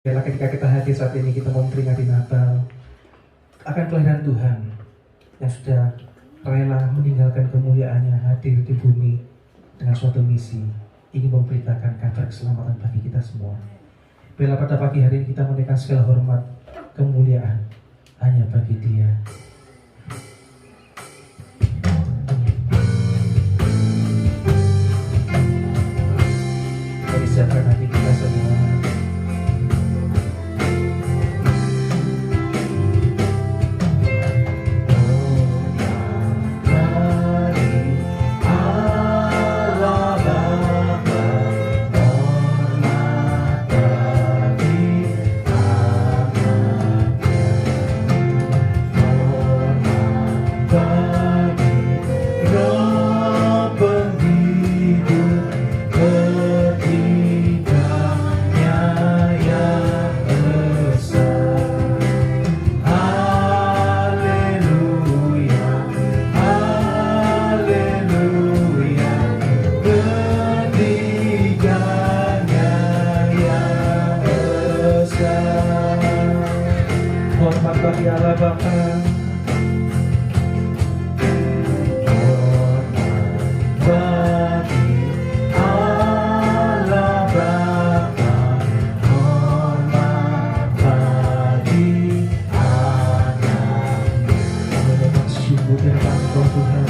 Biarlah ketika kita hadir saat ini kita memperingati Natal akan kelahiran Tuhan yang sudah rela meninggalkan kemuliaannya hadir di bumi dengan suatu misi ingin memberitakan kabar keselamatan bagi kita semua. Biarlah pada pagi hari ini kita menaikkan segala hormat kemuliaan hanya bagi Dia. Kami siapkan hati kita semua. Hormat bagi Allah Bapa, hormat bagi Allah Bapa, hormat bagi Anak-Nya. Kami bersyukur dan bangga Tuhan.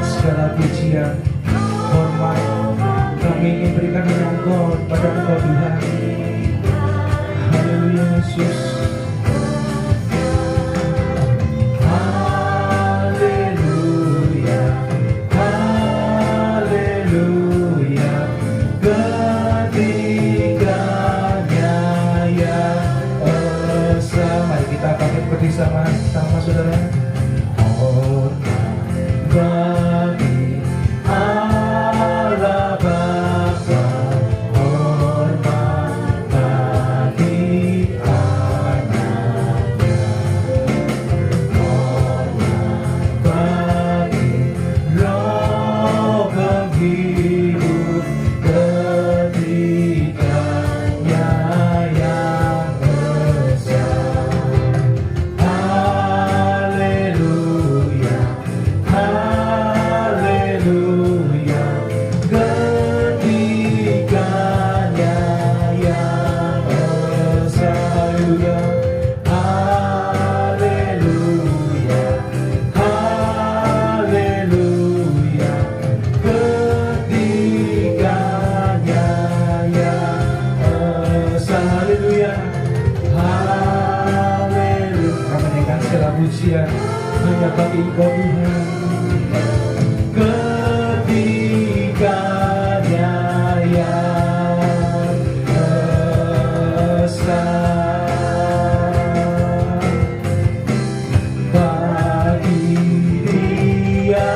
Segala pujian, hormat kami ingin berikan kepada Engkau, pada Engkau Tuhan. Haleluya Yesus. Sama saudara, hormat bagi Allah Bapa, hormat bagi Anak-Nya, hormat bagi Roh penghidup ketiganya yang esa. Pujian hanya bagi Engkau Tuhan. Ketiganya yang esa, bagi Dia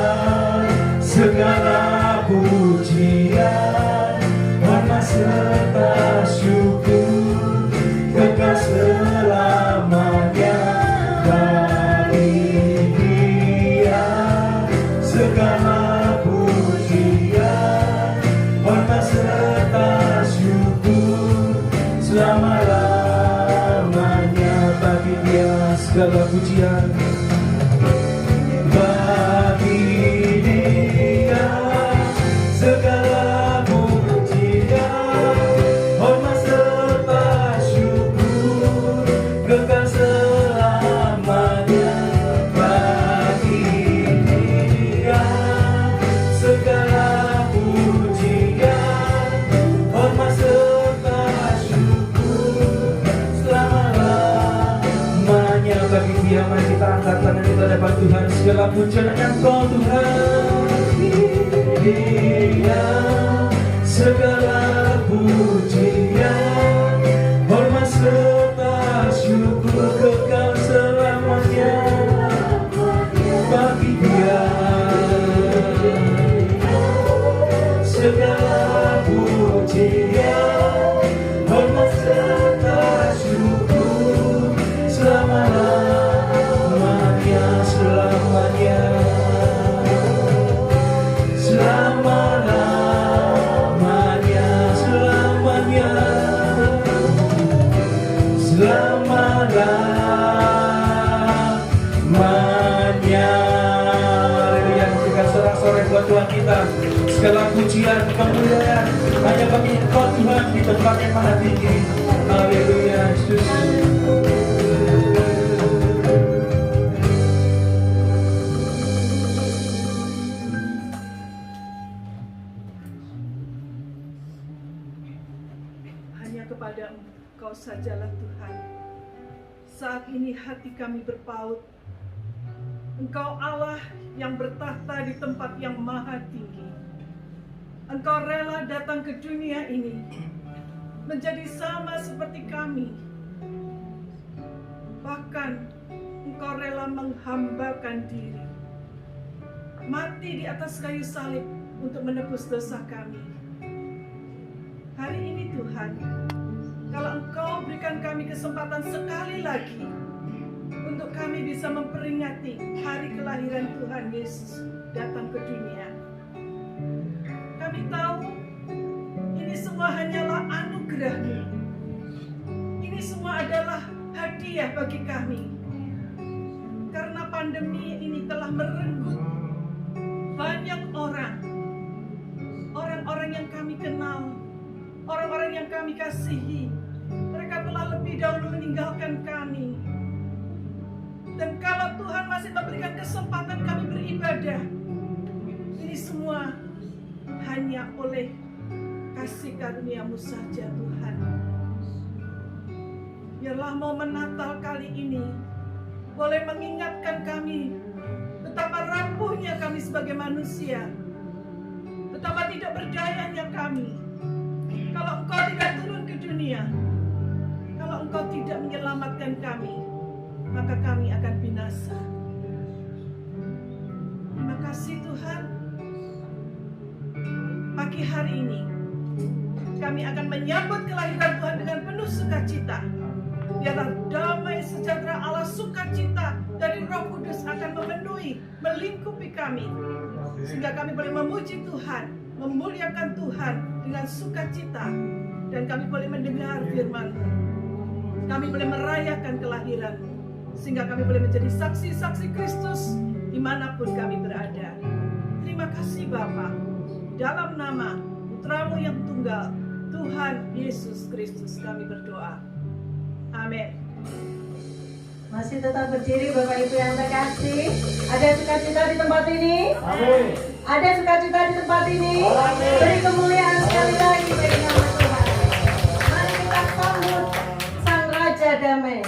segala pujian, hormat serta syukur kekal selamanya. Segala pujian, hormat serta syukur selama-lamanya bagi Dia. Segala pujian bagi Dia, segala pujian, hormat serta syukur kekal selamanya. Bagi Dia, mari kita angkat tangan kita depan Tuhan. Segala pujian Engkau Tuhan. Dia segala pujian, hormat serta syukur kekal selamanya bagi Dia. Segala pujian, hormat serta syukur selama-lamanya, selamanya, selama-lamanya, selama selama-lamanya. Haleluya, berikan sorak-sorai buat Tuhan kita. Segala pujian, kemuliaan hanya bagi Engkau Tuhan di tempat yang maha tinggi. Haleluya, Yesus. Kepada Engkau sajalah Tuhan. Saat ini hati kami berpaut. Engkau Allah yang bertahta di tempat yang maha tinggi. Engkau rela datang ke dunia ini menjadi sama seperti kami. Bahkan Engkau rela menghambakan diri, mati di atas kayu salib untuk menebus dosa kami. Hari ini Tuhan, kalau Engkau berikan kami kesempatan sekali lagi untuk kami bisa memperingati hari kelahiran Tuhan Yesus datang ke dunia. Kami tahu ini semua hanyalah anugerah-Mu. Ini semua adalah hadiah bagi kami. Karena pandemi ini telah merenggut banyak orang-orang yang kami kenal, orang-orang yang kami kasihi. Mereka telah lebih dahulu meninggalkan kami. Dan kalau Tuhan masih memberikan kesempatan kami beribadah, ini semua hanya oleh kasih karunia-Mu saja Tuhan. Biarlah momen Natal kali ini boleh mengingatkan kami betapa rapuhnya kami sebagai manusia, betapa tidak berdayanya kami. Kalau Engkau tidak turun ke dunia, kalau Engkau tidak menyelamatkan kami, maka kami akan binasa. Terima kasih Tuhan. Pagi hari ini kami akan menyambut kelahiran Tuhan dengan penuh sukacita. Biarlah damai sejahtera Allah, sukacita dari Roh Kudus akan memenuhi, melingkupi kami, sehingga kami boleh memuji Tuhan, memuliakan Tuhan dengan sukacita, dan kami boleh mendengar firman-Mu. Kami boleh merayakan kelahiran-Mu, sehingga kami boleh menjadi saksi-saksi Kristus dimanapun kami berada. Terima kasih Bapa, dalam nama Putra-Mu yang tunggal, Tuhan Yesus Kristus kami berdoa. Amin. Masih tetap berdiri Bapak Ibu yang terkasih. Ada sukacita di tempat ini? Amin. Ada sukacita di tempat ini? Amin. Beri kemuliaan sekali lagi bagi nama Tuhan. Mari kita sambut Sang Raja Damai.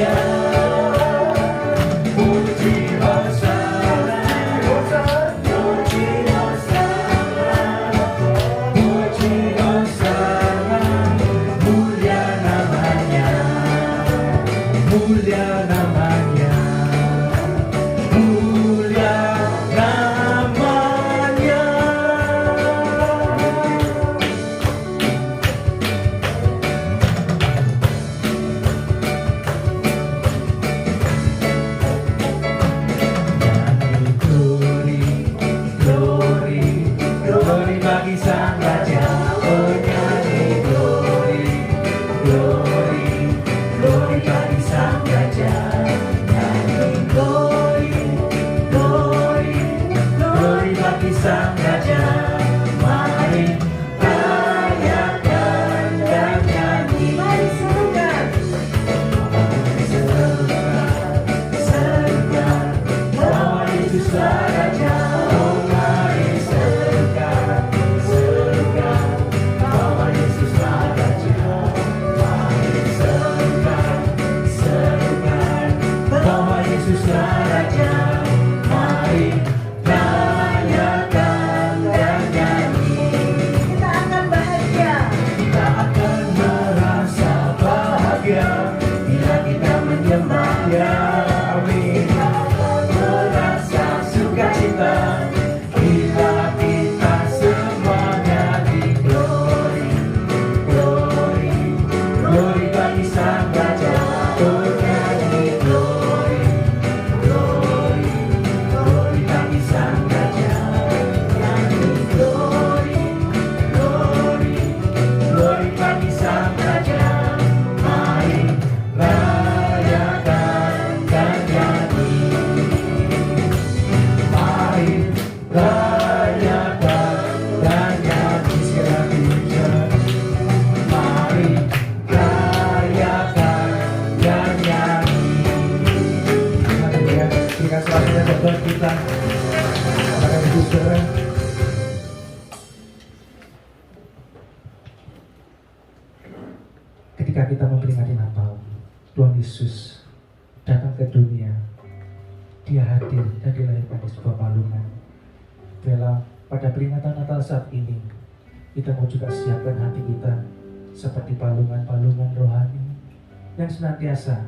namanya. Puji Hosana, puji Hosana, puji Hosana, mulia namanya, mulia namanya, mulia namanya. Glory, glory bagi Sang Raja. Penyanyi glory, glory, glory bagi Sang Raja. Nyanyi glory, glory, glory bagi Sang Raja. Mari rayakan dan nyanyi. Mari serukan. Serukan bahwa Yesuslah Raja. Oh mari serukan, serukan bahwa Yesuslah Raja. Mari serukan, serukan bahwa Yesuslah Raja. Mari rayakan dan nyanyi. Kita akan bahagia. Kita akan merasa bahagia bila kita menyembah-Nya. Amin. Merasa sukacita bila kita semuanya di glory, glory, glory bagi Sang Raja. Bernyanyi glory, glory, glory bagi Sang Raja. Nyanyi glory, glory, glory bagi Sang Raja. Mari rayakan dan nyanyi. Mari rayakan dan nyanyi sekali lagi. Mari rayakan dan nyanyi. Haleluya. Berikan suaranya buat kita. Para ibu saudara. Ketika kita memperingati Natal, Tuhan Yesus datang ke dunia. Dia hadir dan dilahirkan di sebuah palungan. Bela, pada peringatan Natal saat ini, kita mau juga siapkan hati kita seperti palungan-palungan rohani yang senantiasa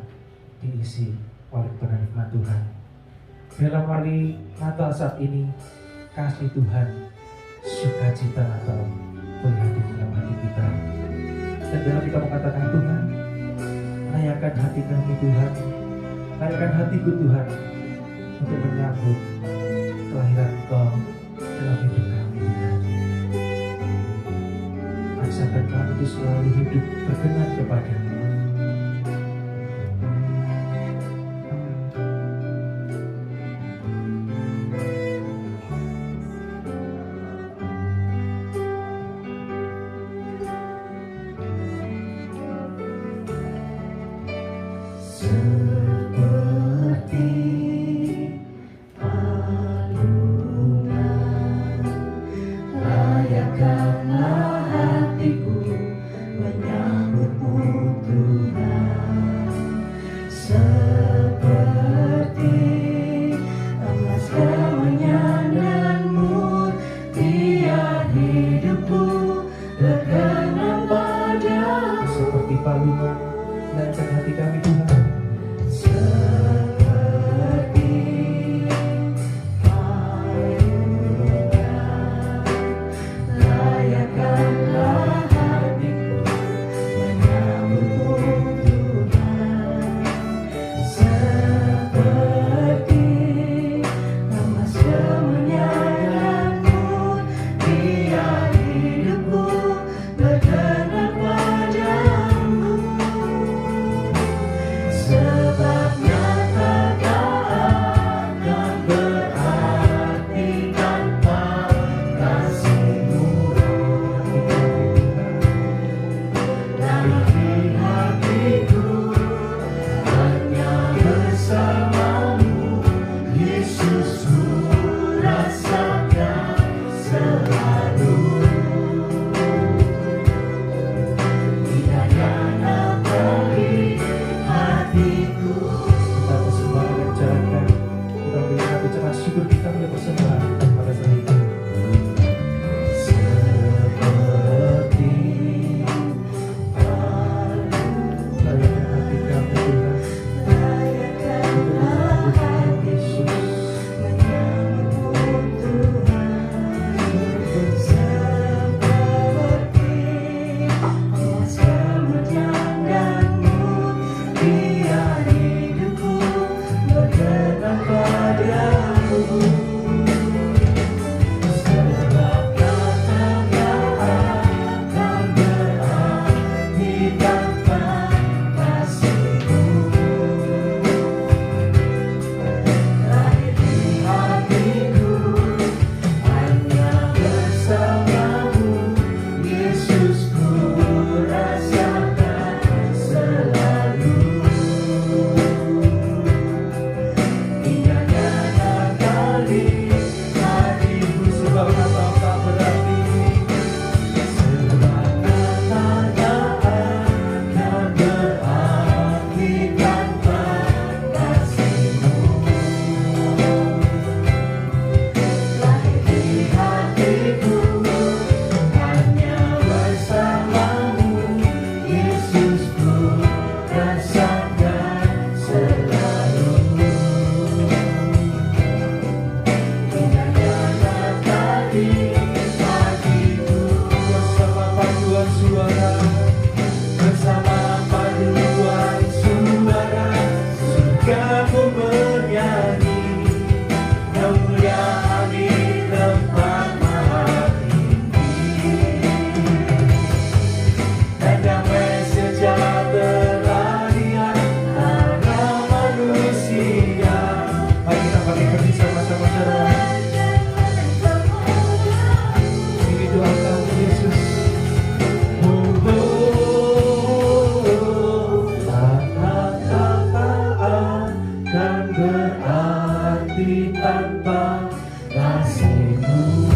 diisi oleh penerimaan Tuhan. Bela, mari Natal saat ini, kasih Tuhan, sukacita Natal boleh hadir dalam hati kita. Dan bila kita mengatakan Tuhan, rayakan hati kami Tuhan, rayakan hatiku Tuhan, untuk menyambut kelahiran Engkau dalam hidup kami Tuhan. Paksakan kami untuk selalu hidup berkenan kepada-Mu. Seperti palungan, rayakanlah hatiku menyambut-Mu aku bernyanyi kemuliaan di tempat maha tinggi, dan damai sejahtera di antara manusia. Mari kita bangkit bersama-sama saudara. Ini doa kau Yesus. Kata-kata akan berarti tanpa kasih-Mu.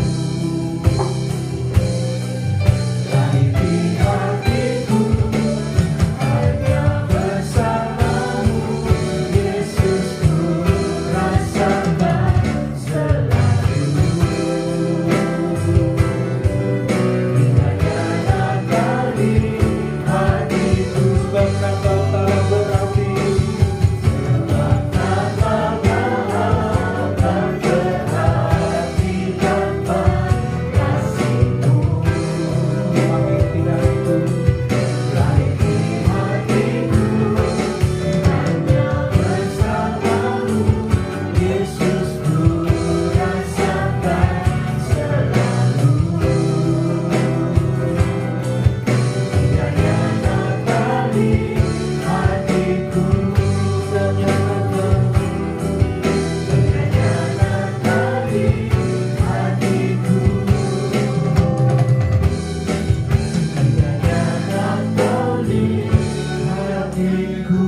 Dari di hatiku hanya bersama-Mu, Yesus, ku rasakan selalu. Indahnya Natal di hatiku, sebab Natal tak berarti, sebab Natal tak berarti tanpa kasih-Mu. Lahir di hatiku. Lahir di hatiku hanya bersama-Mu, Yesus, ku rasakan selalu. Indahnya Natal di hatiku, ternyata indahnya Natal di hatiku, indahnya Natal di hatiku.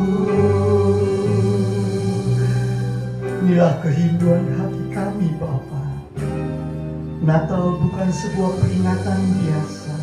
Inilah kerinduan hati kami, Bapa. Natal bukan sebuah peringatan biasa,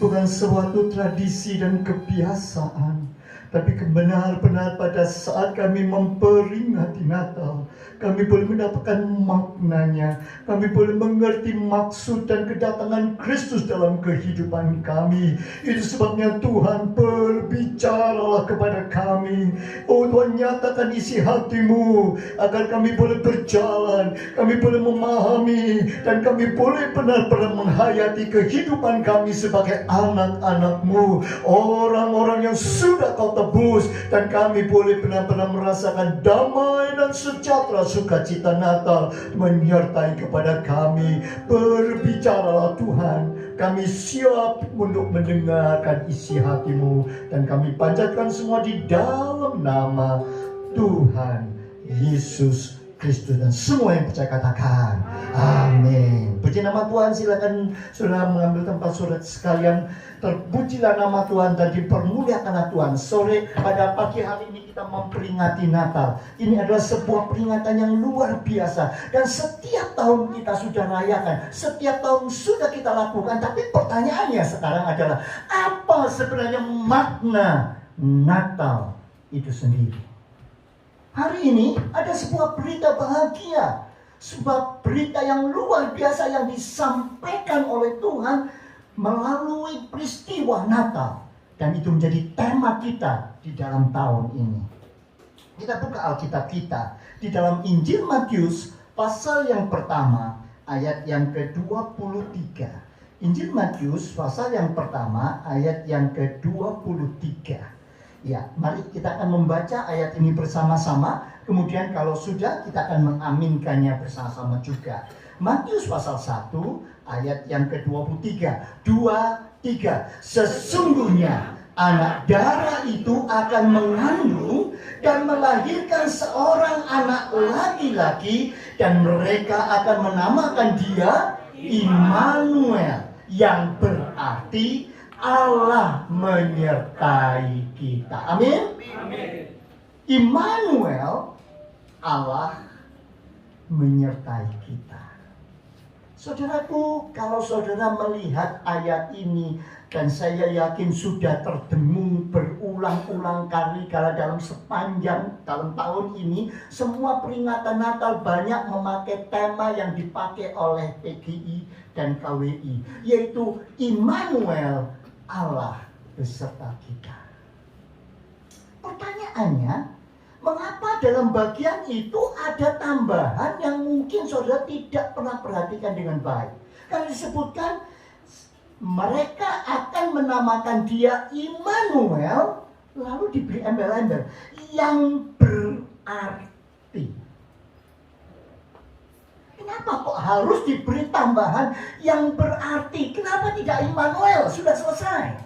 bukan suatu tradisi dan kebiasaan, tapi benar-benar pada saat kami memperingati Natal, kami boleh mendapatkan maknanya, kami boleh mengerti maksud dan kedatangan Kristus dalam kehidupan kami. Itu sebabnya Tuhan, berbicaralah kepada kami. Oh Tuhan, nyatakan isi hati-Mu agar kami boleh berjalan, kami boleh memahami, dan kami boleh benar-benar menghayati kehidupan kami sebagai anak-anak-Mu, orang-orang yang sudah Kau tebus, dan kami boleh benar-benar merasakan damai dan sejahtera, sukacita Natal menyertai kepada kami. Berbicaralah Tuhan, kami siap untuk mendengarkan isi hati-Mu, dan kami panjatkan semua di dalam nama Tuhan Yesus Kristus, dan semua yang percaya katakan amin. Puji nama Tuhan. Silakan saudara mengambil tempat saudara sekalian. Terpujilah nama Tuhan dan dipermuliakanlah Tuhan. Sore pada pagi hari ini kita memperingati Natal. Ini adalah sebuah peringatan yang luar biasa, dan setiap tahun kita sudah rayakan, setiap tahun sudah kita lakukan. Tapi pertanyaannya sekarang adalah, apa sebenarnya makna Natal itu sendiri? Hari ini ada sebuah berita bahagia, sebuah berita yang luar biasa yang disampaikan oleh Tuhan melalui peristiwa Natal, dan itu menjadi tema kita di dalam tahun ini. Kita buka Alkitab kita di dalam Injil Matius pasal yang pertama ayat yang ke-23. Injil Matius pasal yang pertama ayat yang ke-23. Ya, mari kita akan membaca ayat ini bersama-sama. Kemudian kalau sudah, kita akan mengaminkannya bersama-sama juga. Matius pasal 1 ayat yang ke-23. 2, 3. Sesungguhnya anak darah itu akan mengandung dan melahirkan seorang anak laki-laki, dan mereka akan menamakan dia Immanuel, yang berarti Allah menyertai kita. Amin. Immanuel, Allah menyertai kita. Saudaraku, kalau saudara melihat ayat ini, dan saya yakin sudah terdengung berulang-ulang kali kalau dalam sepanjang dalam tahun ini, semua peringatan Natal banyak memakai tema yang dipakai oleh PGI dan KWI, yaitu Immanuel, Allah beserta kita. Pertanyaannya, mengapa dalam bagian itu ada tambahan yang mungkin saudara tidak pernah perhatikan dengan baik? Karena disebutkan mereka akan menamakan dia Immanuel, lalu diberi embel-embel yang arti. Kenapa kok harus diberi tambahan yang berarti? Kenapa tidak Immanuel? Sudah selesai.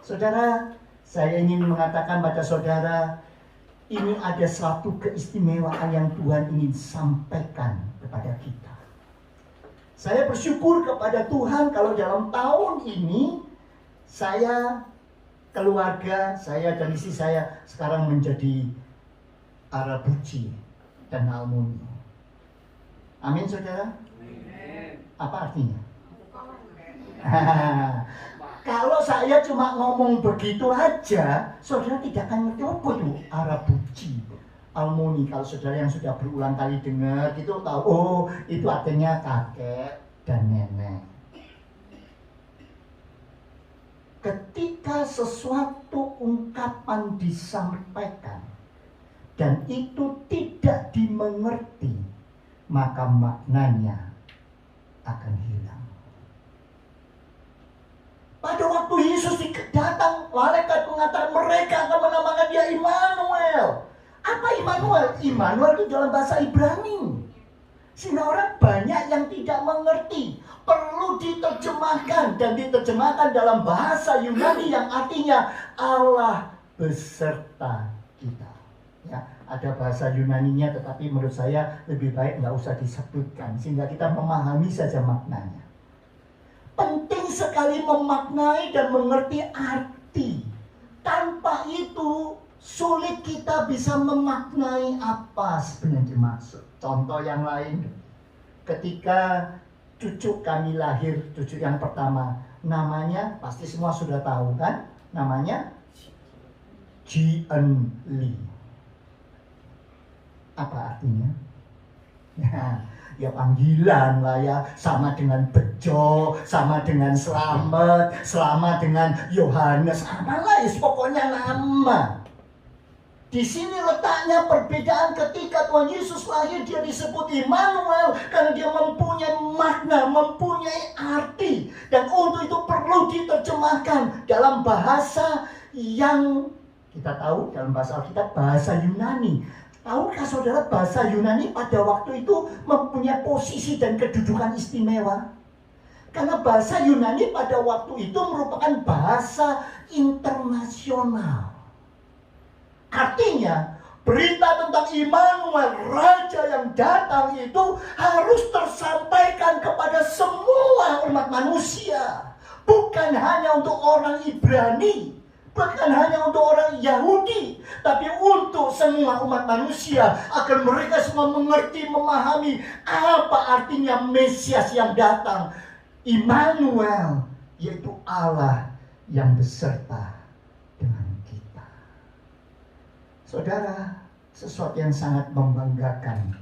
Saudara, saya ingin mengatakan pada saudara, ini ada satu keistimewaan yang Tuhan ingin sampaikan kepada kita. Saya bersyukur kepada Tuhan kalau dalam tahun ini saya, keluarga saya dan istri saya sekarang menjadi Arabuci dan Almoni. Amin saudara? Apa artinya? Kalau saya cuma ngomong begitu aja, saudara tidak akan ngerti apa itu Arabuci, Almoni. Kalau saudara yang sudah berulang kali dengar, itu tahu, oh itu artinya kakek dan nenek. Ketika sesuatu ungkapan disampaikan dan itu tidak dimengerti, maka maknanya akan hilang. Pada waktu Yesus datang, malaikat mengatakan mereka akan menamakan dia Immanuel. Apa Immanuel? Immanuel itu dalam bahasa Ibrani. Sehingga orang banyak yang tidak mengerti. Perlu diterjemahkan dan diterjemahkan dalam bahasa Yunani yang artinya Allah beserta kita. Ya, ada bahasa Yunaninya, tetapi menurut saya lebih baik nggak usah disebutkan sehingga kita memahami saja maknanya. Penting sekali memaknai dan mengerti arti. Tanpa itu sulit kita bisa memaknai apa sebenarnya dimaksud. Contoh yang lain, ketika cucu kami lahir, cucu yang pertama, namanya pasti semua sudah tahu kan? Namanya Jian Li. Apa artinya? Ya panggilan lah ya, sama dengan Bejo, sama dengan Slamet, sama dengan Yohanes, apalah pokoknya nama. Di sini letaknya perbedaan ketika Tuhan Yesus lahir, dia disebut Immanuel karena dia mempunyai makna, mempunyai arti, dan untuk itu perlu diterjemahkan dalam bahasa yang kita tahu, dalam bahasa Alkitab, bahasa Yunani. Tahukah saudara, bahasa Yunani pada waktu itu mempunyai posisi dan kedudukan istimewa? Karena bahasa Yunani pada waktu itu merupakan bahasa internasional. Artinya, berita tentang Immanuel, Raja yang datang itu harus tersampaikan kepada semua umat manusia. Bukan hanya untuk orang Ibrani, bukan hanya untuk orang Yahudi, tapi untuk semua umat manusia, agar mereka semua mengerti, memahami apa artinya Mesias yang datang. Immanuel, yaitu Allah yang beserta dengan kita. Saudara, sesuatu yang sangat membanggakan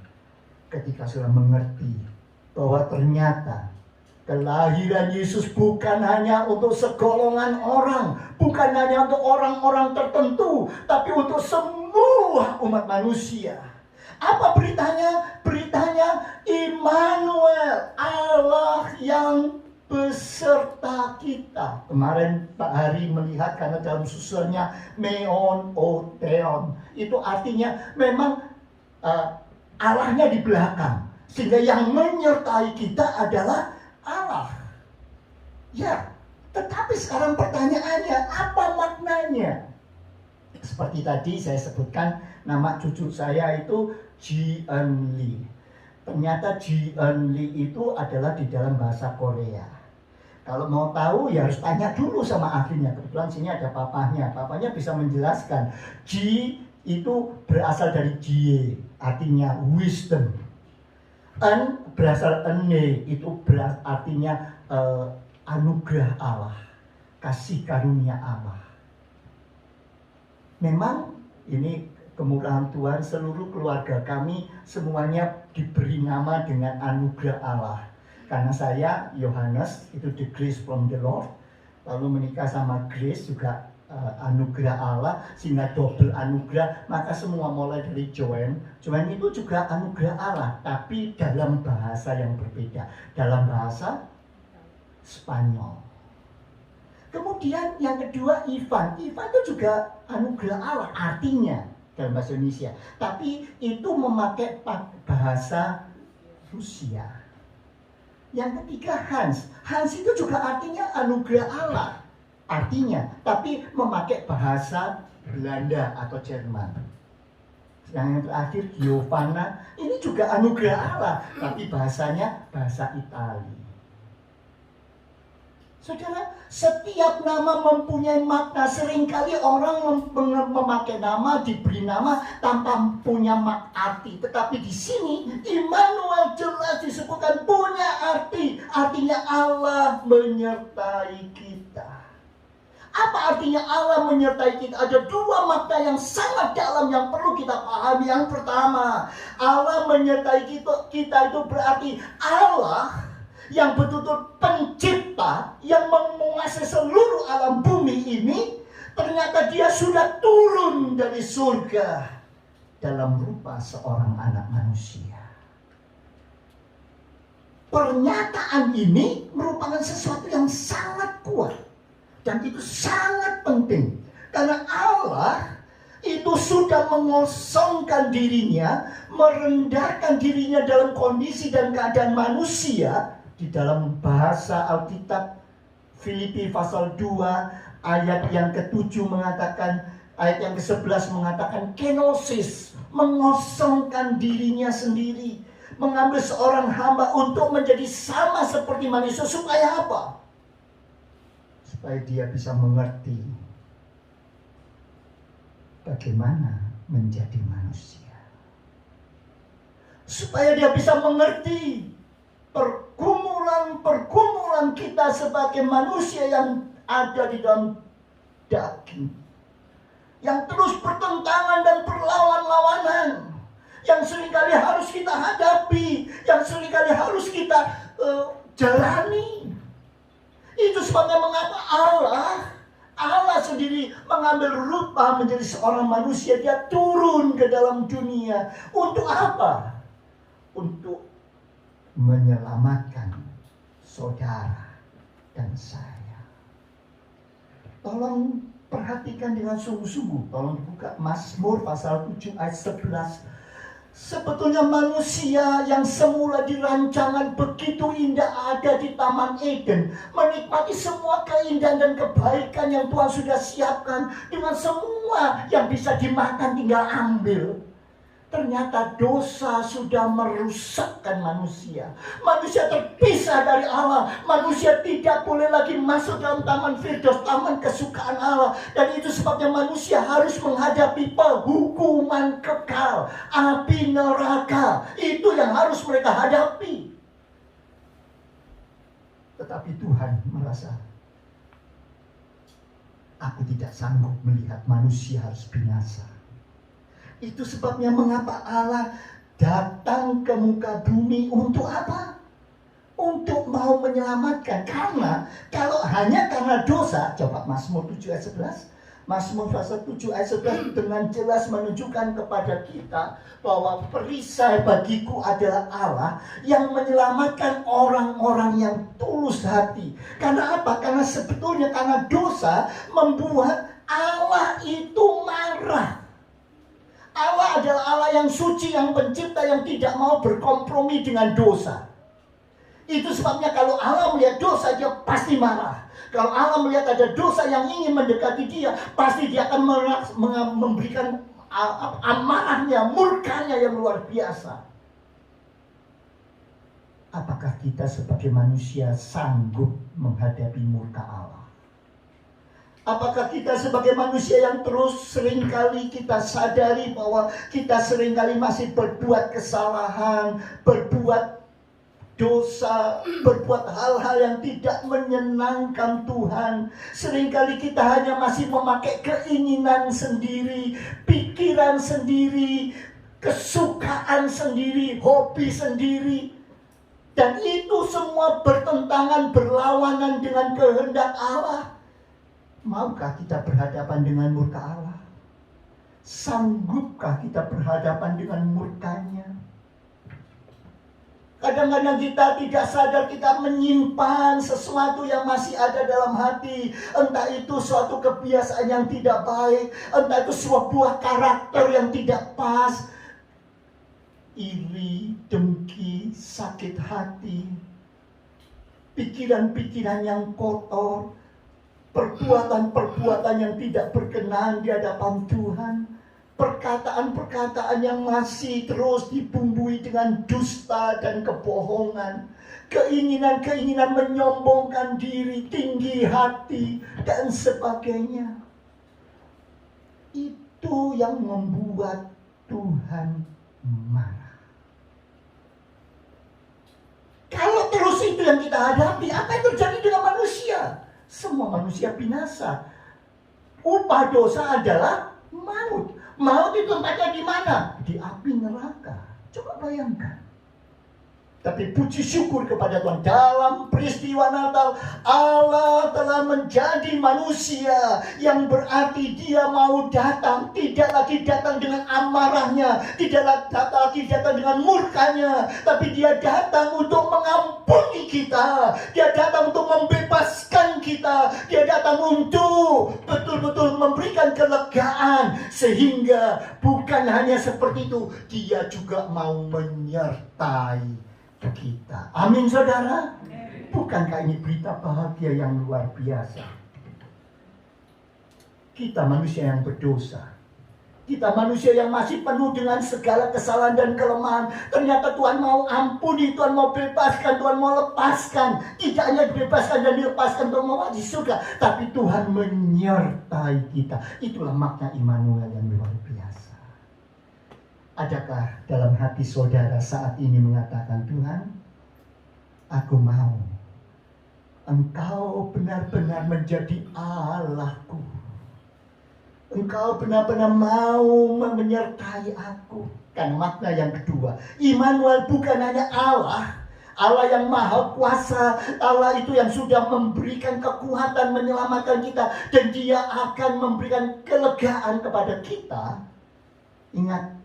ketika sudah mengerti bahwa ternyata kelahiran Yesus bukan hanya untuk segolongan orang, bukan hanya untuk orang-orang tertentu, tapi untuk semua umat manusia. Apa beritanya? Beritanya Immanuel, Allah yang beserta kita. Kemarin Pak Hari melihat karena dalam susunannya Meon O Theon, itu artinya memang Allahnya di belakang, sehingga yang menyertai kita adalah Allah. Ya, tetapi sekarang pertanyaannya, apa maknanya? Seperti tadi saya sebutkan, nama cucu saya itu Jian Li. Ternyata Jian Li itu adalah di dalam bahasa Korea. Kalau mau tahu ya harus tanya dulu sama ahlinya. Kebetulan sini ada papahnya. Papahnya bisa menjelaskan. Ji itu berasal dari Jie, artinya wisdom. En berasal ene, itu artinya anugerah Allah, kasih karunia Allah. Memang ini kemurahan Tuhan, seluruh keluarga kami semuanya diberi nama dengan anugerah Allah. Karena saya, Yohanes, itu the grace from the Lord. Lalu menikah sama Grace juga anugerah Allah, sehingga double anugerah. Maka semua mulai dari Joanne itu juga anugerah Allah, tapi dalam bahasa yang berbeda, dalam bahasa Spanyol. Kemudian yang kedua Ivan itu juga anugerah Allah, artinya dalam bahasa Indonesia, tapi itu memakai bahasa Rusia. Yang ketiga Hans. Hans itu juga artinya anugerah Allah. Artinya, tapi memakai bahasa Belanda atau Jerman. Yang terakhir Giovanna, ini juga anugerah Allah, tapi bahasanya bahasa Italia. Saudara, setiap nama mempunyai makna. Seringkali orang memakai nama, diberi nama tanpa punya arti. Tetapi di sini Immanuel jelas disebutkan punya arti. Artinya Allah menyertai kita. Apa artinya Allah menyertai kita? Ada dua makna yang sangat dalam yang perlu kita pahami. Yang pertama, Allah menyertai kita itu berarti Allah yang betul-betul pencipta, yang menguasai seluruh alam bumi ini, ternyata dia sudah turun dari surga dalam rupa seorang anak manusia. Pernyataan ini merupakan sesuatu yang sangat kuat, dan itu sangat penting, karena Allah itu sudah mengosongkan dirinya, merendahkan dirinya dalam kondisi dan keadaan manusia. Di dalam bahasa Alkitab Filipi pasal 2 ayat yang ke-7 mengatakan, ayat yang ke-11 mengatakan kenosis, mengosongkan dirinya sendiri, mengambil seorang hamba untuk menjadi sama seperti manusia. Supaya apa? Supaya dia bisa mengerti bagaimana menjadi manusia. Supaya dia bisa mengerti pergumulan kita sebagai manusia yang ada di dalam daging, yang terus bertentangan dan berlawan-lawanan, yang seringkali harus kita hadapi, yang seringkali harus kita jalani. Itu sebabnya mengapa Allah sendiri mengambil rupa menjadi seorang manusia. Dia turun ke dalam dunia. Untuk apa? Untuk menyelamatkan saudara dan saya. Tolong perhatikan dengan sungguh-sungguh. Tolong buka Mazmur pasal 7 ayat 11. Sebetulnya manusia yang semula dirancangan begitu indah ada di Taman Eden, menikmati semua keindahan dan kebaikan yang Tuhan sudah siapkan, dengan semua yang bisa dimakan tinggal ambil. Ternyata dosa sudah merusakkan manusia. Manusia terpisah dari Allah. Manusia tidak boleh lagi masuk dalam taman Firdaus, taman kesukaan Allah. Dan itu sebabnya manusia harus menghadapi penghukuman kekal, api neraka. Itu yang harus mereka hadapi. Tetapi Tuhan merasa, aku tidak sanggup melihat manusia harus binasa. Itu sebabnya mengapa Allah datang ke muka bumi. Untuk apa? Untuk mau menyelamatkan. Karena kalau hanya karena dosa, coba Mazmur 7 ayat 11. Mazmur pasal 7 ayat 11 dengan jelas menunjukkan kepada kita bahwa perisai bagiku adalah Allah yang menyelamatkan orang-orang yang tulus hati. Karena apa? Karena sebetulnya karena dosa membuat Allah itu marah. Allah adalah Allah yang suci, yang pencipta, yang tidak mau berkompromi dengan dosa. Itu sebabnya kalau Allah melihat dosa, dia pasti marah. Kalau Allah melihat ada dosa yang ingin mendekati dia, pasti dia akan memberikan amarahnya, murkanya yang luar biasa. Apakah kita sebagai manusia sanggup menghadapi murka Allah? Apakah kita sebagai manusia yang terus seringkali kita sadari bahwa kita seringkali masih berbuat kesalahan, berbuat dosa, berbuat hal-hal yang tidak menyenangkan Tuhan. Seringkali kita hanya masih memakai keinginan sendiri, pikiran sendiri, kesukaan sendiri, hobi sendiri. Dan itu semua bertentangan, berlawanan dengan kehendak Allah. Maukah kita berhadapan dengan murka Allah? Sanggupkah kita berhadapan dengan murkanya? Kadang-kadang kita tidak sadar kita menyimpan sesuatu yang masih ada dalam hati. Entah itu suatu kebiasaan yang tidak baik, entah itu sebuah karakter yang tidak pas. Iri, dengki, sakit hati, pikiran-pikiran yang kotor, perbuatan-perbuatan yang tidak berkenan di hadapan Tuhan. Perkataan-perkataan yang masih terus dibumbui dengan dusta dan kebohongan. Keinginan-keinginan menyombongkan diri, tinggi hati, dan sebagainya. Itu yang membuat Tuhan marah. Kalau terus itu yang kita hadapi, apa yang terjadi dengan manusia? Semua manusia binasa. Upah dosa adalah maut. Maut itu tempatnya di mana? Di api neraka. Coba bayangkan. Tapi puji syukur kepada Tuhan, dalam peristiwa Natal Allah telah menjadi manusia, yang berarti Dia mau datang, tidak lagi datang dengan amarahnya, tidak lagi datang dengan murkanya, tapi Dia datang untuk mengampuni kita, Dia datang untuk membebaskan kita, Dia datang untuk betul-betul memberikan kelegaan, sehingga bukan hanya seperti itu, Dia juga mau menyertai kita. Amin, saudara. Bukankah ini berita bahagia yang luar biasa? Kita manusia yang berdosa, kita manusia yang masih penuh dengan segala kesalahan dan kelemahan. Ternyata Tuhan mau ampuni, Tuhan mau bebaskan, Tuhan mau lepaskan. Tidak hanya dibebaskan dan dilepaskan untuk mau di surga, tapi Tuhan menyertai kita. Itulah makna Immanuel yang luar biasa. Adakah dalam hati saudara saat ini mengatakan, Tuhan, aku mau Engkau benar-benar menjadi Allahku. Engkau benar-benar mau menyertai aku. Kan makna yang kedua, Immanuel bukan hanya Allah yang maha kuasa, Allah itu yang sudah memberikan kekuatan menyelamatkan kita, dan Dia akan memberikan kelegaan kepada kita. Ingat,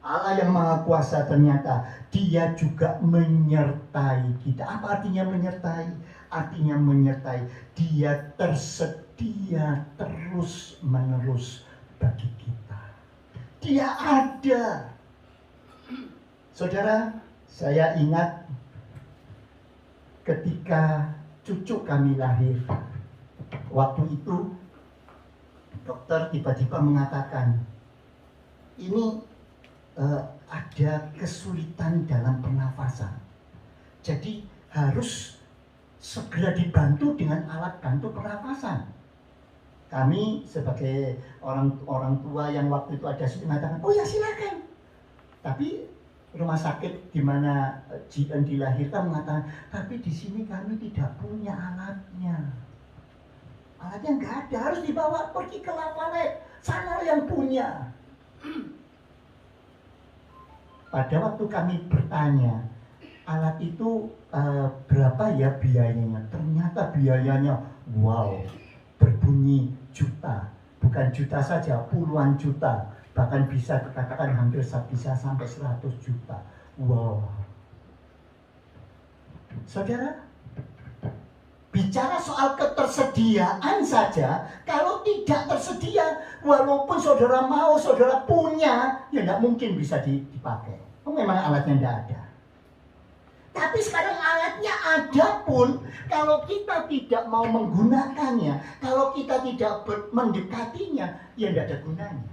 Allah yang maha kuasa ternyata Dia juga menyertai kita. Apa artinya menyertai? Artinya menyertai, Dia tersedia terus-menerus bagi kita. Dia ada. Saudara, saya ingat ketika cucu kami lahir. Waktu itu dokter tiba-tiba mengatakan, ini ada kesulitan dalam pernafasan. Jadi harus segera dibantu dengan alat bantu pernafasan. Kami sebagai orang tua yang waktu itu ada mengatakan, oh ya silakan. Tapi rumah sakit di mana Jian dilahirkan mengatakan, tapi di sini kami tidak punya alatnya. Alatnya nggak ada, harus dibawa pergi ke Lapalet, sana yang punya. Pada waktu kami bertanya, alat itu berapa ya biayanya? Ternyata biayanya, wow, berbunyi juta. Bukan juta saja, puluhan juta. Bahkan bisa dikatakan hampir bisa sampai 100 juta. Wow. Saudara, bicara soal ketersediaan saja, kalau tidak tersedia, walaupun saudara mau, saudara punya, ya tidak mungkin bisa dipakai. Memang alatnya tidak ada. Tapi sekarang alatnya ada pun, kalau kita tidak mau menggunakannya, kalau kita tidak mendekatinya, ya tidak ada gunanya.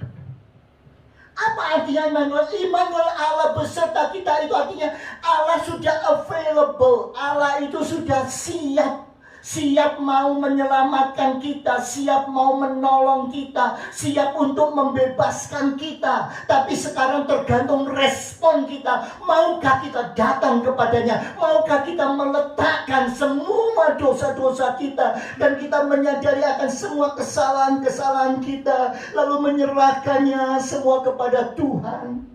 Apa artinya Immanuel? Immanuel, Allah beserta kita, itu artinya Allah sudah available, Allah itu sudah siap mau menyelamatkan kita, siap mau menolong kita, siap untuk membebaskan kita. Tapi sekarang tergantung respon kita. Maukah kita datang kepadanya? Maukah kita meletakkan semua dosa-dosa kita, dan kita menyadari akan semua kesalahan-kesalahan kita, lalu menyerahkannya semua kepada Tuhan,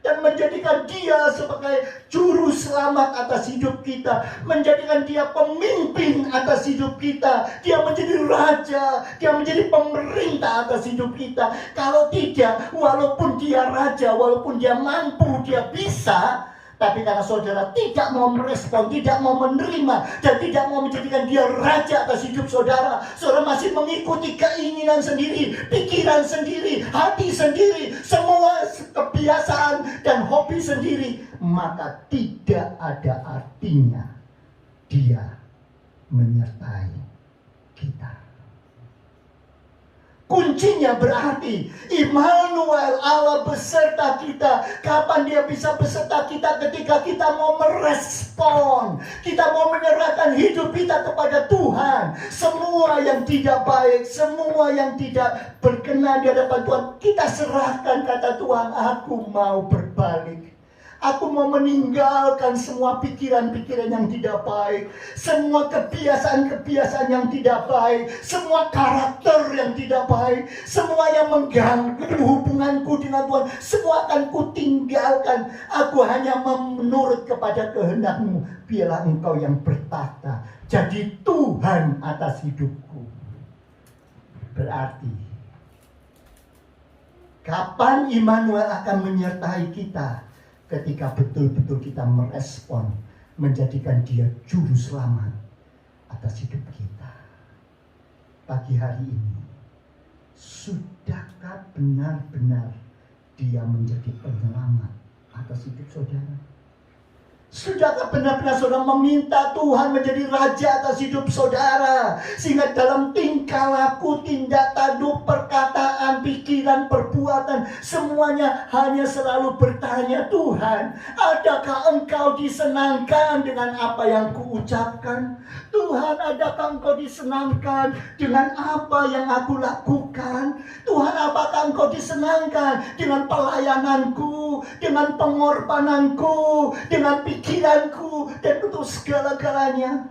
dan menjadikan Dia sebagai juru selamat atas hidup kita, menjadikan Dia pemimpin atas hidup kita, Dia menjadi raja, Dia menjadi pemerintah atas hidup kita. Kalau tidak, walaupun Dia raja, walaupun Dia mampu, Dia bisa, Tapi karena saudara tidak mau merespon, tidak mau menerima, dan tidak mau menjadikan dia raja atas hidup saudara, saudara masih mengikuti keinginan sendiri, pikiran sendiri, hati sendiri, semua kebiasaan dan hobi sendiri, maka tidak ada artinya dia menyertai kita. Kuncinya berarti Immanuel, Allah beserta kita. Kapan dia bisa beserta kita? Ketika kita mau merespon, kita mau menyerahkan hidup kita kepada Tuhan. Semua yang tidak baik, semua yang tidak berkenan di hadapan Tuhan, kita serahkan. Kata Tuhan, aku mau berbalik. Aku mau meninggalkan semua pikiran-pikiran yang tidak baik, semua kebiasaan-kebiasaan yang tidak baik, semua karakter yang tidak baik, semua yang mengganggu hubunganku dengan Tuhan, semua akan kutinggalkan. Aku hanya menurut kepada kehendak-Mu. Biarlah Engkau yang bertata, jadi Tuhan atas hidupku. Berarti kapan Immanuel akan menyertai kita? Ketika betul-betul kita merespon, menjadikan dia juru selamat atas hidup kita. Pagi hari ini, sudahkah benar-benar dia menjadi penyelamat atas hidup saudara? Sudahkah benar-benar saudara meminta Tuhan menjadi raja atas hidup saudara? Sehingga dalam tingkah laku, tindak tanduk, perkataan, pikiran, perbuatan, semuanya hanya selalu bertanya, Tuhan, adakah Engkau disenangkan dengan apa yang kuucapkan? Tuhan, adakah Engkau disenangkan dengan apa yang aku lakukan? Tuhan, apakah Engkau disenangkan dengan pelayananku, dengan pengorbananku, dengan pikiranku, dan untuk segala-galanya?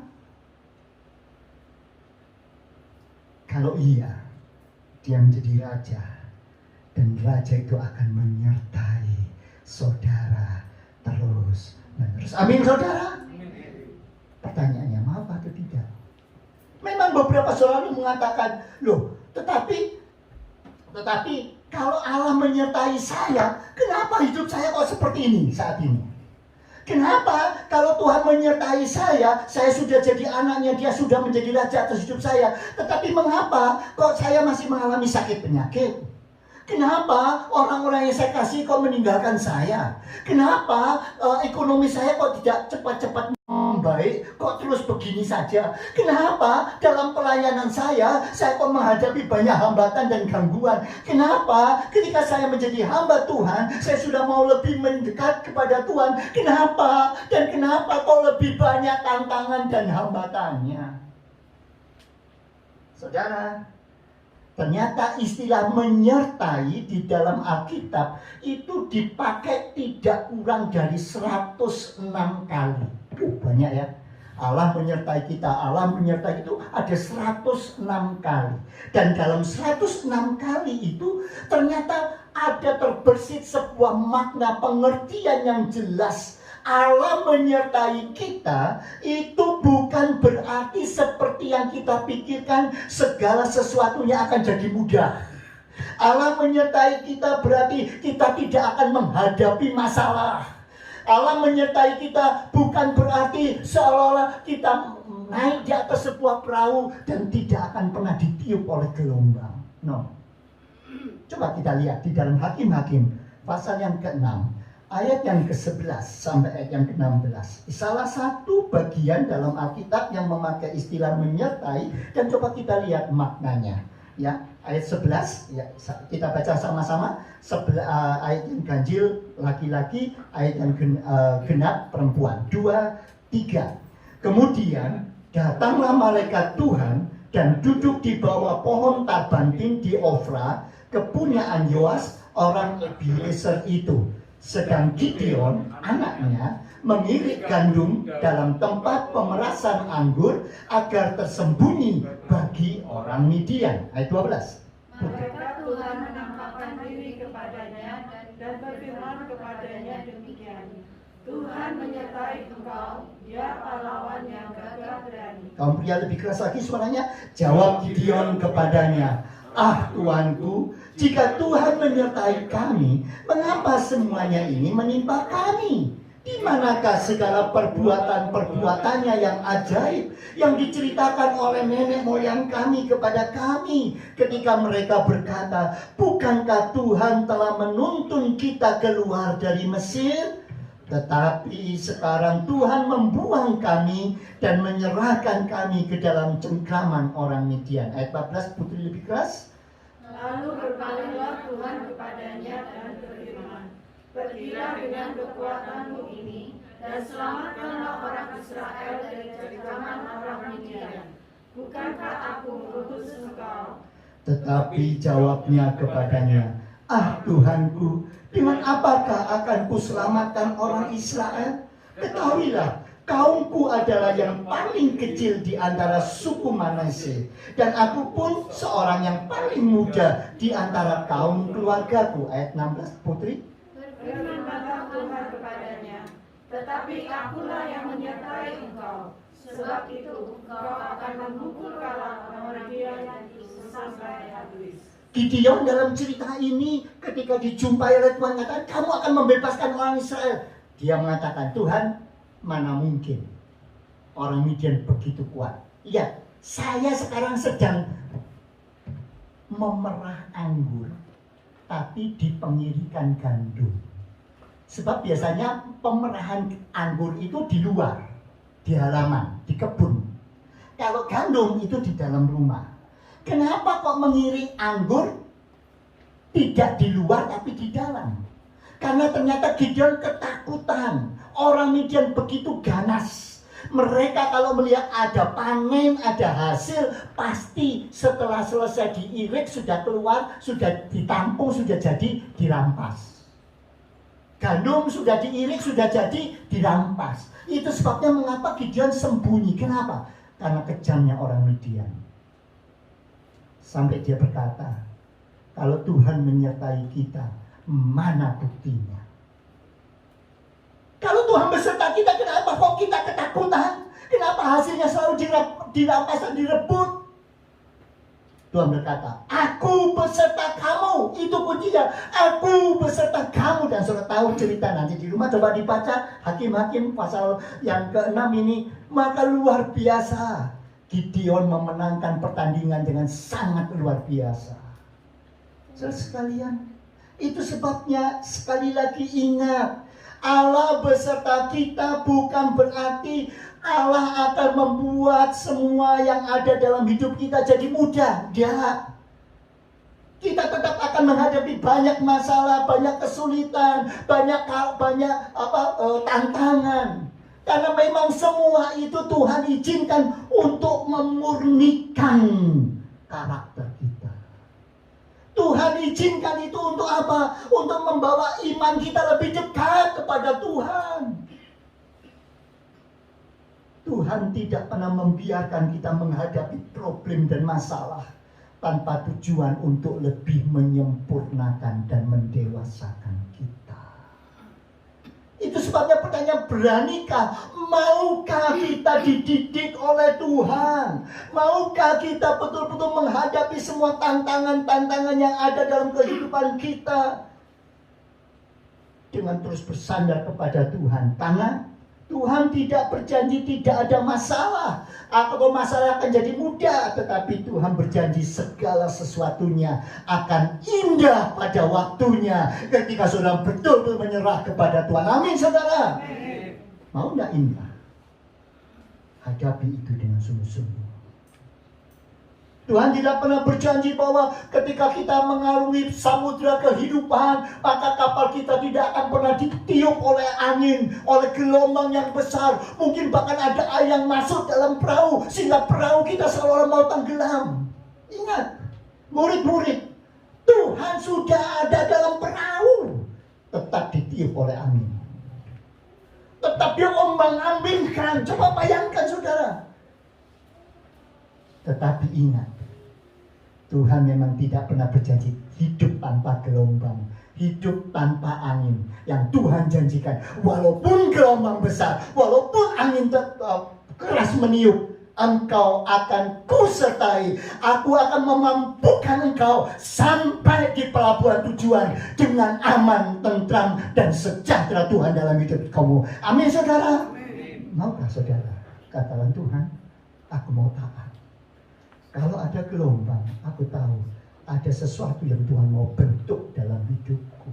Kalau iya, dia menjadi raja, dan raja itu akan menyertai saudara terus menerus. Amin, saudara? Pertanyaannya, mau apa atau tidak? Memang beberapa saudara mengatakan, loh, tetapi kalau Allah menyertai saya, kenapa hidup saya kok seperti ini saat ini? Kenapa kalau Tuhan menyertai saya sudah jadi anaknya, dia sudah menjadi raja atas hidup saya, tetapi mengapa kok saya masih mengalami sakit penyakit? Kenapa orang-orang yang saya kasih kok meninggalkan saya? Kenapa ekonomi saya kok tidak cepat-cepat membaik, kok terus begini saja? Kenapa dalam pelayanan saya kok menghadapi banyak hambatan dan gangguan? Kenapa ketika saya menjadi hamba Tuhan, saya sudah mau lebih mendekat kepada Tuhan? Kenapa? Dan kenapa kok lebih banyak tantangan dan hambatannya? Saudara, ternyata istilah menyertai di dalam Alkitab itu dipakai tidak kurang dari 106 kali. Banyak ya. Allah menyertai kita, Allah menyertai itu ada 106 kali. Dan dalam 106 kali itu ternyata ada terbersit sebuah makna pengertian yang jelas. Allah menyertai kita itu bukan berarti seperti yang kita pikirkan segala sesuatunya akan jadi mudah. Allah menyertai kita berarti kita tidak akan menghadapi masalah. Allah menyertai kita bukan berarti seolah-olah kita naik di atas sebuah perahu dan tidak akan pernah ditiup oleh gelombang. No. Coba kita lihat di dalam Hakim-Hakim pasal yang ke-6. Ayat yang ke-11 sampai ayat yang ke-16. Salah satu bagian dalam Alkitab yang memakai istilah menyertai, dan coba kita lihat maknanya. Ya, ayat 11 ya, kita baca sama-sama. Ayat yang ganjil laki-laki, ayat yang genap perempuan. 2, 3. Kemudian datanglah malaikat Tuhan dan duduk di bawah pohon tabantin di Ofra, kepunyaan Yoas orang Abiezer itu. Sedang Gideon, anaknya, mengirik gandum dalam tempat pemerasan anggur agar tersembunyi bagi orang Midian. Ayat 12. Maka Tuhan menampakkan diri kepadanya dan berfirman kepadanya demikian. Tuhan menyertai engkau, dia pahlawan yang gagah berani. Kaum pria lebih keras lagi suaranya. Jawab Gideon kepadanya, ah Tuanku, jika Tuhan menyertai kami, mengapa semuanya ini menimpa kami? Di manakah segala perbuatan-perbuatannya yang ajaib yang diceritakan oleh nenek moyang kami kepada kami ketika mereka berkata, bukankah Tuhan telah menuntun kita keluar dari Mesir? Tetapi sekarang Tuhan membuang kami dan menyerahkan kami ke dalam cengkraman orang Midian. Ayat 14, Putri lebih keras. Lalu berpalinglah Tuhan kepadanya dan berfirman, pergilah dengan kekuatanmu ini dan selamatkanlah orang Israel dari cengkraman orang Midian. Bukankah aku mengutus engkau? Tetapi jawabnya kepadanya, ah Tuhanku, dengan apakah akan kuselamatkan orang Israel? Ketahuilah, kaumku adalah yang paling kecil di antara suku Manase, dan aku pun seorang yang paling muda di antara kaum keluargaku. Ayat 16, Putri. Berfirmanlah Tuhan kepadanya, tetapi akulah yang menyertai engkau. Sebab itu engkau akan memukul kalah orang Midian sampai habis. Gideon dalam cerita ini ketika dijumpai oleh Tuhan katakan, kamu akan membebaskan orang Israel. Dia mengatakan, Tuhan, mana mungkin orang Midian begitu kuat. Iya, saya sekarang sedang memerah anggur, tapi dipengirikan gandum. Sebab biasanya pemerahan anggur itu di luar, di halaman, di kebun. Kalau gandum itu di dalam rumah. Kenapa kok mengiring anggur tidak di luar tapi di dalam? Karena ternyata Gideon ketakutan. Orang Midian begitu ganas. Mereka kalau melihat ada panen, ada hasil, pasti setelah selesai diirik, sudah keluar, sudah ditampung, sudah jadi dirampas. Gandum sudah diirik, sudah jadi dirampas. Itu sebabnya mengapa Gideon sembunyi. Kenapa? Karena kejamnya orang Midian. Sampai dia berkata, kalau Tuhan menyertai kita, mana buktinya? Kalau Tuhan beserta kita, kenapa kok kita ketakutan? Kenapa hasilnya selalu dirampas dan direbut? Tuhan berkata, aku beserta kamu. Itu kuncinya, aku beserta kamu. Dan saudara tahu cerita nanti di rumah, coba dibaca Hakim-Hakim pasal yang ke-6 ini. Maka luar biasa, Gideon memenangkan pertandingan dengan sangat luar biasa. Saudara sekalian, itu sebabnya sekali lagi ingat, Allah beserta kita bukan berarti Allah akan membuat semua yang ada dalam hidup kita jadi mudah. Tidak. Kita tetap akan menghadapi banyak masalah, banyak kesulitan, banyak tantangan. Karena memang semua itu Tuhan izinkan untuk memurnikan karakter kita. Tuhan izinkan itu untuk apa? Untuk membawa iman kita lebih dekat kepada Tuhan. Tuhan tidak pernah membiarkan kita menghadapi problem dan masalah tanpa tujuan untuk lebih menyempurnakan dan mendewasakan kita. Itu sebabnya pertanyaan, beranikah? Maukah kita dididik oleh Tuhan? Maukah kita betul-betul menghadapi semua tantangan-tantangan yang ada dalam kehidupan kita dengan terus bersandar kepada Tuhan? Karena Tuhan tidak berjanji tidak ada masalah atau masalah akan jadi mudah, tetapi Tuhan berjanji segala sesuatunya akan indah pada waktunya ketika saudara betul-betul menyerah kepada Tuhan. Amin saudara. Mau enggak indah? Hadapi itu dengan sungguh-sungguh. Tuhan tidak pernah berjanji bahwa ketika kita mengarungi samudra kehidupan, maka kapal kita tidak akan pernah ditiup oleh angin, oleh gelombang yang besar. Mungkin bahkan ada air yang masuk dalam perahu, sehingga perahu kita seolah mau tenggelam. Ingat, murid-murid, Tuhan sudah ada dalam perahu, tetap ditiup oleh angin. Tetap dia ombang-ambingkan. Coba bayangkan saudara. Tetapi ingat, Tuhan memang tidak pernah berjanji hidup tanpa gelombang, hidup tanpa angin. Yang Tuhan janjikan, walaupun gelombang besar, walaupun angin keras meniup, engkau akan kusertai. Aku akan memampukan engkau sampai di pelabuhan tujuan dengan aman, tentram, dan sejahtera Tuhan dalam hidup kamu. Amin, saudara. Maukah saudara katakan, Tuhan, aku mau taat. Kalau ada gelombang, aku tahu ada sesuatu yang Tuhan mau bentuk dalam hidupku.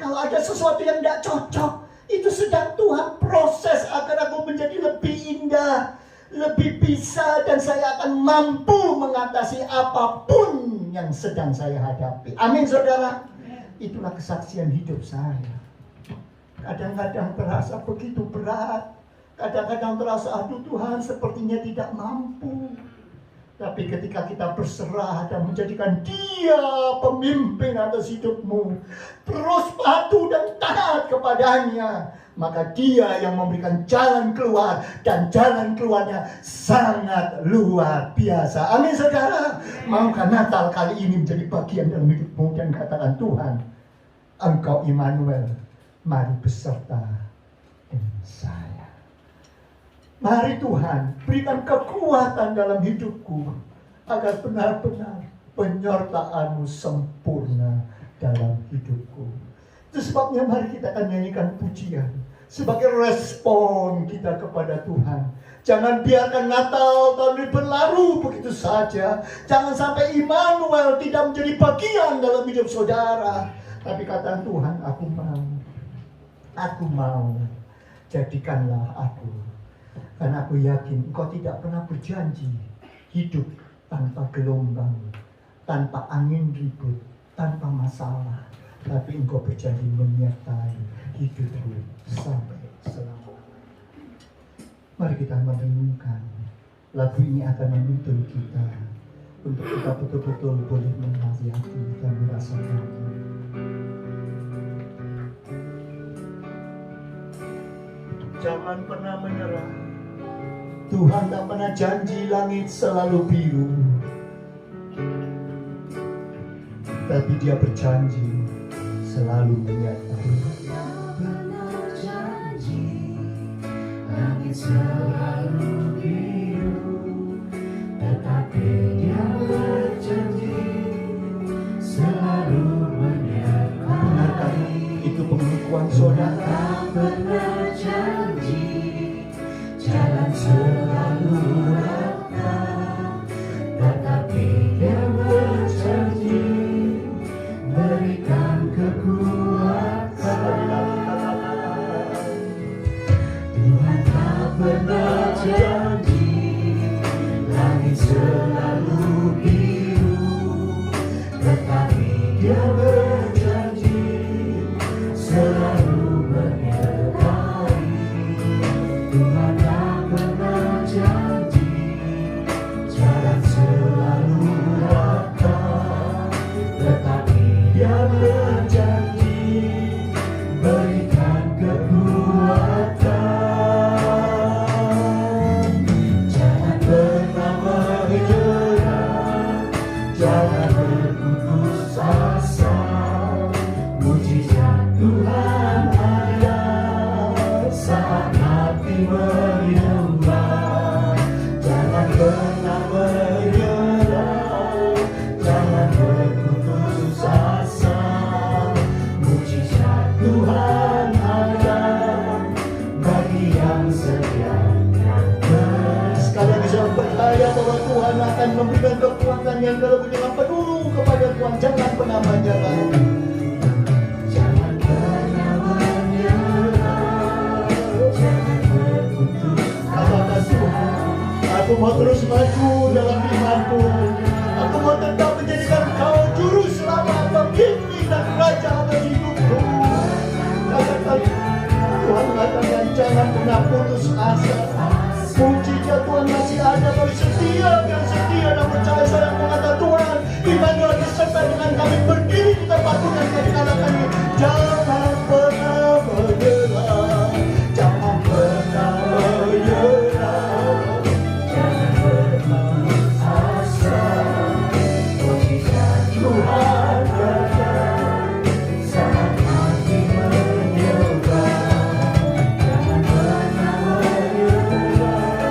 Kalau ada sesuatu yang tidak cocok, itu sedang Tuhan proses agar aku menjadi lebih indah, lebih bisa, dan saya akan mampu mengatasi apapun yang sedang saya hadapi. Amin, saudara. Itulah kesaksian hidup saya. Kadang-kadang terasa begitu berat. Kadang-kadang terasa, aduh Tuhan, sepertinya tidak mampu. Tapi ketika kita berserah dan menjadikan Dia pemimpin atas hidupmu, terus patuh dan taat kepadanya, maka Dia yang memberikan jalan keluar, dan jalan keluarnya sangat luar biasa. Amin, saudara. Maukah Natal kali ini menjadi bagian dalam hidupmu, dan katakan, Tuhan, Engkau Immanuel, mari beserta dengan saya. Mari Tuhan, berikan kekuatan dalam hidupku, agar benar-benar penyertaan-Mu sempurna dalam hidupku. Itu sebabnya mari kita akan nyanyikan pujian sebagai respon kita kepada Tuhan. Jangan biarkan Natal tahun ini berlalu begitu saja. Jangan sampai Immanuel tidak menjadi bagian dalam hidup saudara. Tapi kata Tuhan, aku mau, jadikanlah aku. Karena aku yakin Engkau tidak pernah berjanji hidup tanpa gelombang, tanpa angin ribut, tanpa masalah. Tapi Engkau berjanji menyertai hidupku sampai selamanya. Mari kita merenungkan. Lagu ini akan menuntun kita untuk kita betul-betul boleh menghayati dan merasakan. Jangan pernah menyerah. Tuhan tak pernah janji langit selalu biru, tapi Dia berjanji selalu menyertai. Pernah janji langit selalu biru, tetapi Dia berjanji selalu menyertai. Benarkah itu pengakuan saudara? Tak pernah janji jalan selalu rata, tetapi Dia berjanji berikan kekuatan. Tuhan tak pernah janji langit selalu biru, tetapi Dia berjanji selalu menyertai. Tuhan tak pernah janji jalan selalu rata, tetapi Dia berjanji berikan kekuatan. Jangan pernah menyerah, jangan berputus asa. Mujizat Tuhan ada saat hati menyembah. Jangan pernah menyerah, jangan berputus asa. Mujizat Tuhan ada bagi yang setia dan Sekalian bisa percaya bahwa Tuhan akan memberikan kekuatan yang kalau jangan penuh kepada Tuhan. Jangan pernah menyerah. jangan pernah menyerah, jangan berputus Katakan, Tuhan, aku mau terus maju dalam imanku. Aku mau tetap menjadikan Kau juru selamat, pemimpin dan raja atas hidupku. Katakan, Tuhan katakan, jangan pernah putus asa. Mujizat Tuhan masih ada, kau setia dan percaya. Saya mengatakan, Tuhan, Immanuel beserta dengan kami berdiri di tempat Tuhan. Kami katakan, jangan pernah menyerah, jangan pernah menyerah. jangan berputus asa. Mujizat Tuhan datang saat hati menyembah. Jangan pernah menyerah,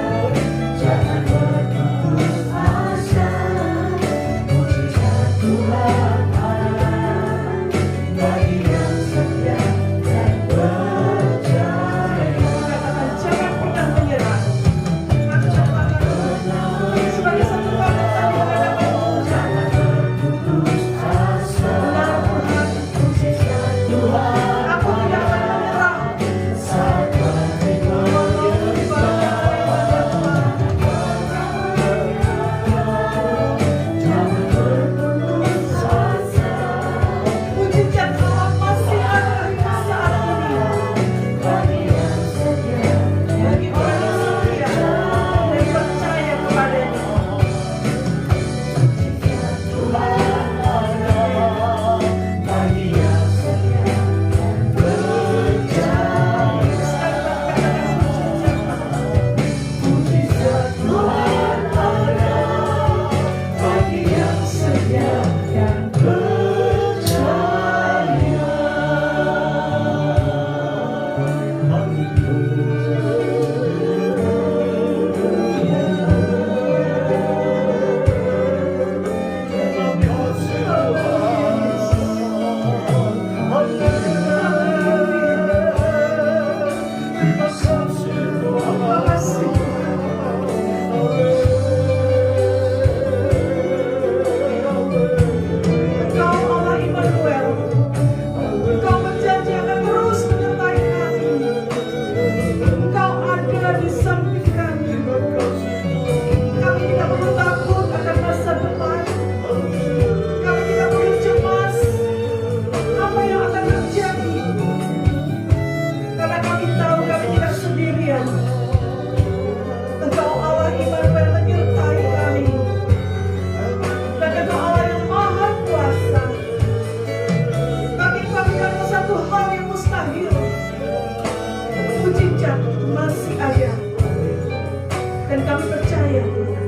Dan kami percaya Tuhan,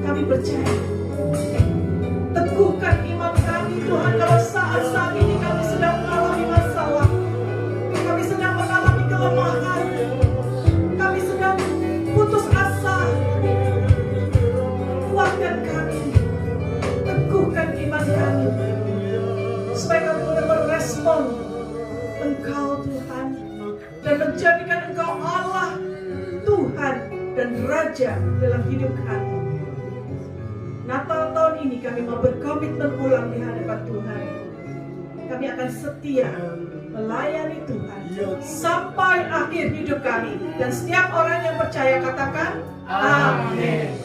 kami percaya. Teguhkan iman kami Tuhan, kalau saat-saat ini kami sedang mengalami masalah, kami sedang mengalami kelemahan, kami sedang putus asa. Kuatkan kami, teguhkan iman kami, supaya kami boleh merespon Engkau Tuhan, dan menjadikan Engkau Allah, Tuhan dan Raja dalam hidup kami. Natal tahun ini kami mau berkomitmen ulang di hadapan Tuhan. Kami akan setia melayani Tuhan sampai akhir hidup kami. Dan setiap orang yang percaya katakan amin.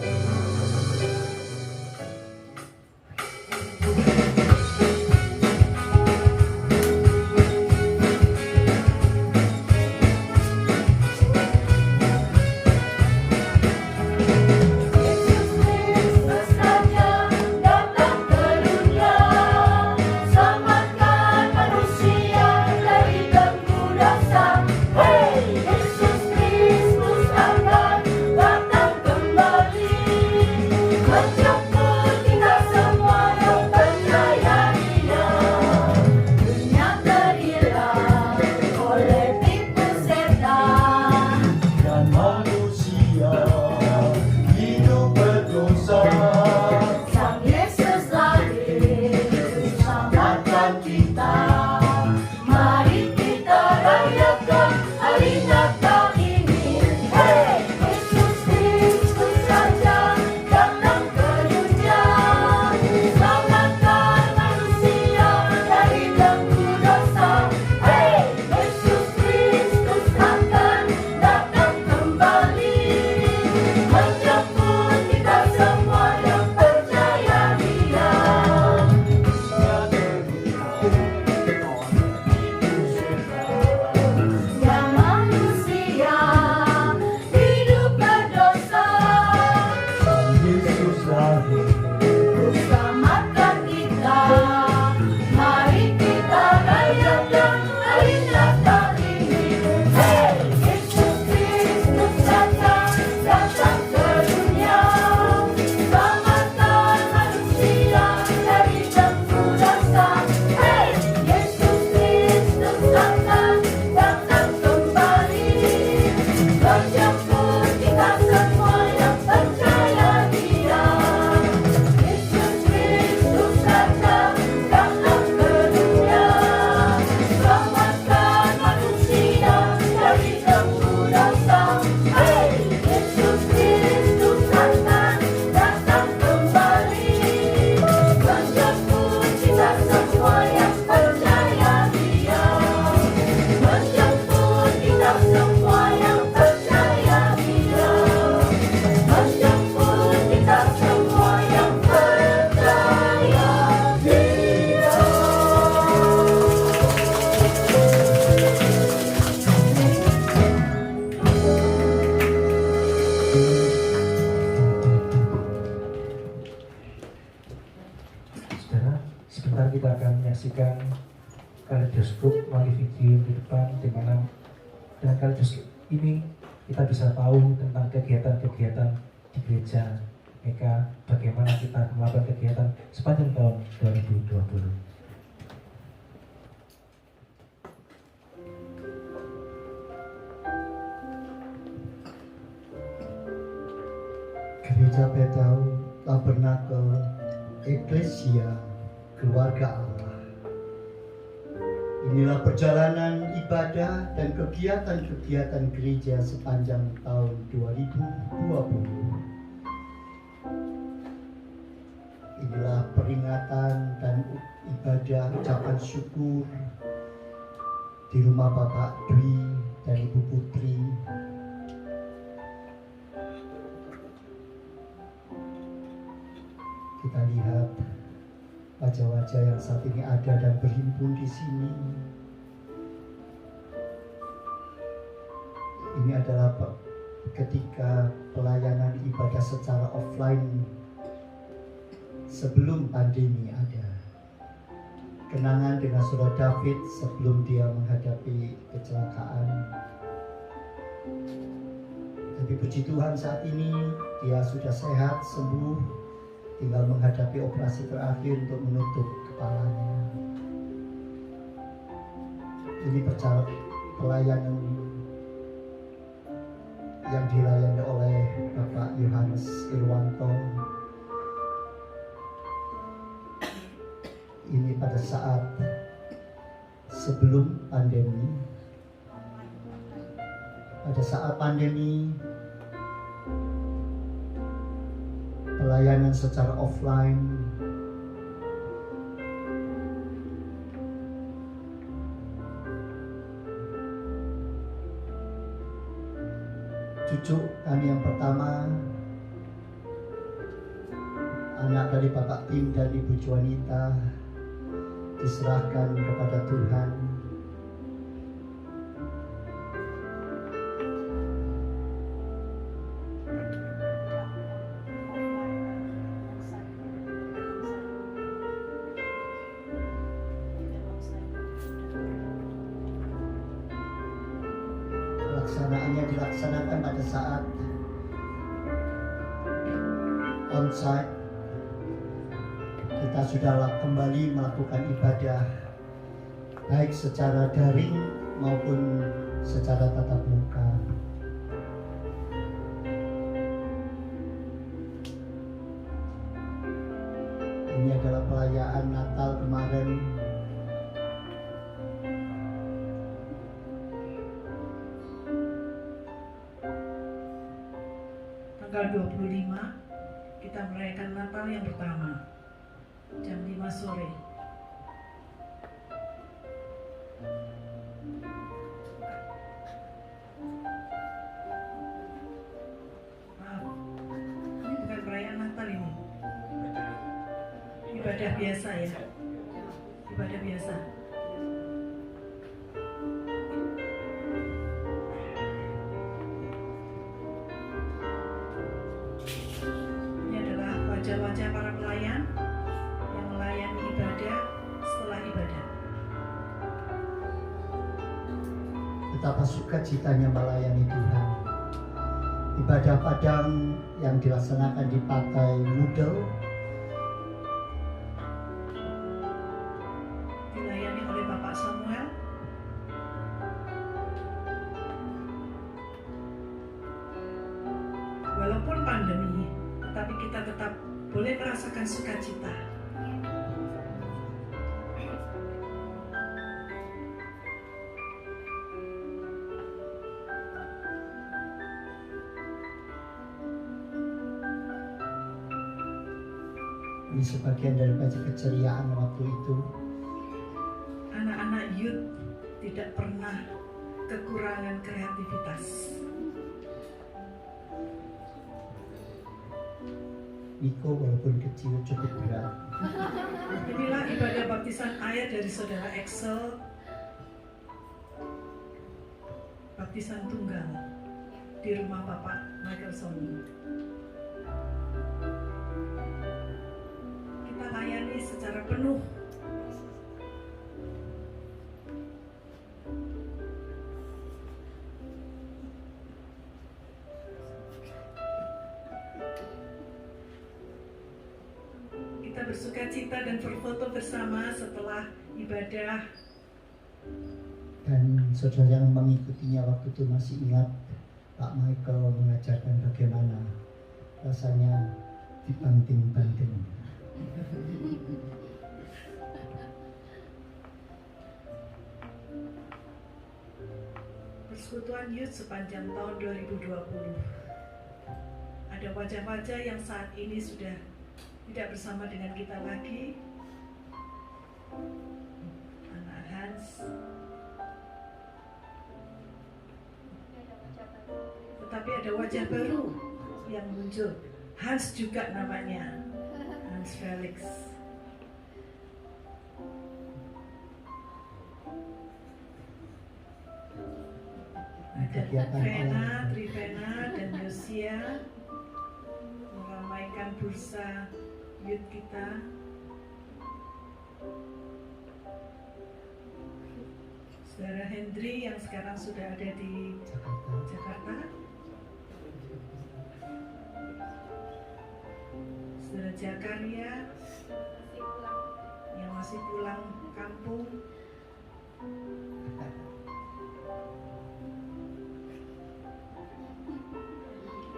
Sebentar kita akan menyaksikan kaleidoskop melalui video di depan, di mana dengan kaleidoskop ini kita bisa tahu tentang kegiatan-kegiatan di gereja Mega, bagaimana kita melakukan kegiatan sepanjang tahun 2020. Gereja Betau Tabernakel Eklesia Keluarga Allah. Inilah perjalanan ibadah dan kegiatan-kegiatan gereja sepanjang tahun 2020. Inilah peringatan dan ibadah ucapan syukur di rumah Bapak Dwi dan Ibu Putri. Kita lihat wajah-wajah yang saat ini ada dan berhimpun di sini. Ini adalah ketika pelayanan ibadah secara offline sebelum pandemi ada. Kenangan dengan Saudara David sebelum dia menghadapi kecelakaan. Dan Tapi puji Tuhan saat ini dia sudah sehat, sembuh, tinggal menghadapi operasi terakhir untuk menutup kepalanya. Ini pelayanan yang dilayani oleh Bapak Yohanes Irwanto. Ini pada saat sebelum pandemi. Pada saat pandemi, pelayanan secara offline cucu kami yang pertama, anak dari Bapak Tim dan Ibu Juanita, diserahkan kepada Tuhan. Pelaksanaannya dilaksanakan pada saat onsite. Kita sudah kembali melakukan ibadah baik secara daring maupun secara tatap muka. Ini adalah perayaan Natal kemarin. Tanggal 25 kita merayakan Natal yang pertama jam 5 sore. Maaf, ini bukan perayaan Natal ini. Ibadah biasa ya. Ibadah biasa. Wajah-wajah para pelayan yang melayani ibadah setelah ibadah. Betapa sukacitanya melayani Tuhan. Ibadah padang yang dilaksanakan di Pantai Nudel Dilayani oleh Bapak Samuel. Walaupun pandemi, tapi kita tetap boleh merasakan sukacita. ini sebagian dari keceriaan waktu itu. Anak-anak youth tidak pernah kekurangan kreativitas. Niko walaupun kecil cukup berat. Inilah ibadah baptisan air dari saudara Excel. Baptisan tunggal di rumah Bapak Michael Sony. Kita layani secara penuh. Kita bersukacita dan berfoto bersama setelah ibadah. Dan saudara yang mengikutinya waktu itu masih ingat Pak Michael mengajarkan bagaimana rasanya dibanting-banting. Persekutuan Youth sepanjang tahun 2020. Ada wajah-wajah yang saat ini sudah tidak bersama dengan kita lagi. Anak Hans. Tetapi ada wajah baru yang muncul. Hans juga namanya. Hans Felix. Ada Vena, Trivena, dan Yosia meramaikan bursa youth kita. Saudara Hendri yang sekarang sudah ada di Jakarta. Saudara Jakaria yang masih pulang kampung.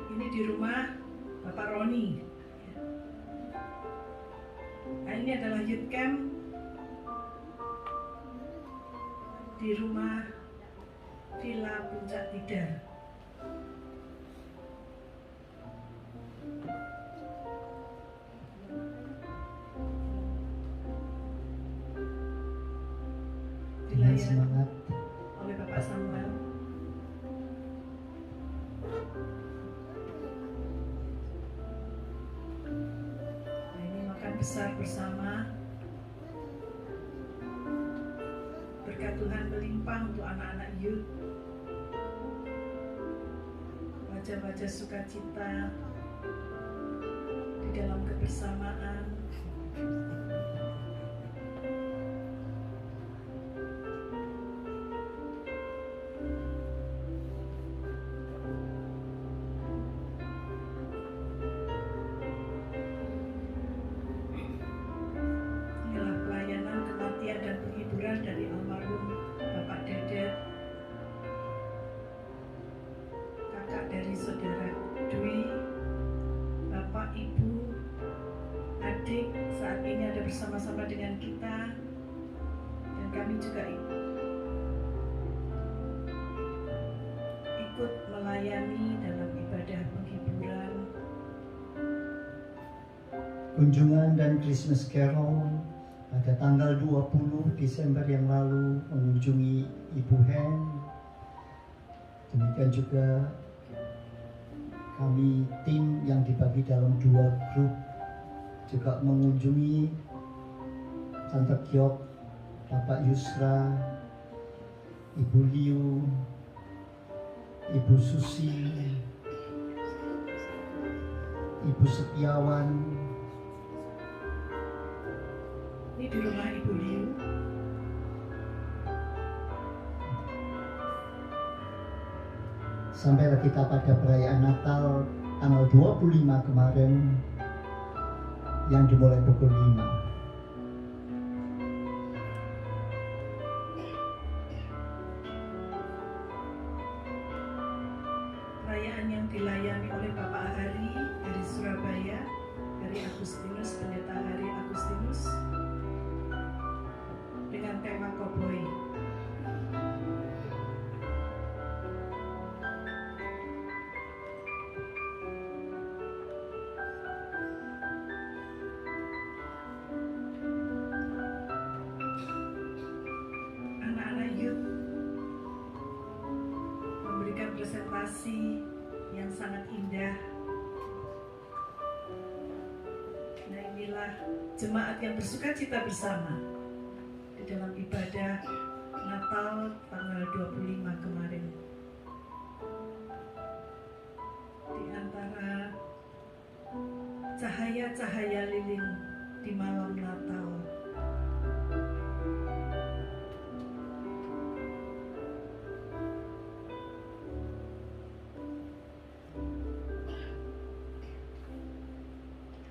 Ini di rumah Bapak Roni. Nah, ini adalah youth camp di rumah Villa Puncak Tidar. Dengan Dilayani semangat oleh Bapak Samuel. Nah, ini makan besar bersama. Berkat Tuhan melimpah untuk anak-anak youth. Wajah-wajah sukacita di dalam kebersamaan. Inilah pelayanan kematian dan penghiburan dari almarhum Bapak Dedet, kakak dari saudara Dwi, Bapak, Ibu, adik saat ini ada bersama-sama dengan kita, dan kami juga ikut melayani dalam ibadah penghiburan. kunjungan dan Christmas Carol pada tanggal 20 Desember yang lalu mengunjungi Ibu Hen. Demikian juga kami tim yang dibagi dalam 2 grup juga mengunjungi Tante Kyok, Bapak Yusra, Ibu Liu, Ibu Susi, Ibu Setiawan. Ini di rumah Ibu Liu. Sampailah kita pada perayaan Natal tanggal 25 kemarin yang dimulai pukul 5. Perayaan yang dilayani oleh Bapak Hari dari Surabaya, dari Agustinus, Pendeta Hari Agustinus, dengan tema koboi. Anak-anak youth memberikan presentasi yang sangat indah. Nah, inilah jemaat yang bersukacita bersama di dalam ibadah Natal tanggal 25 kemarin. Di antara cahaya-cahaya lilin di malam Natal,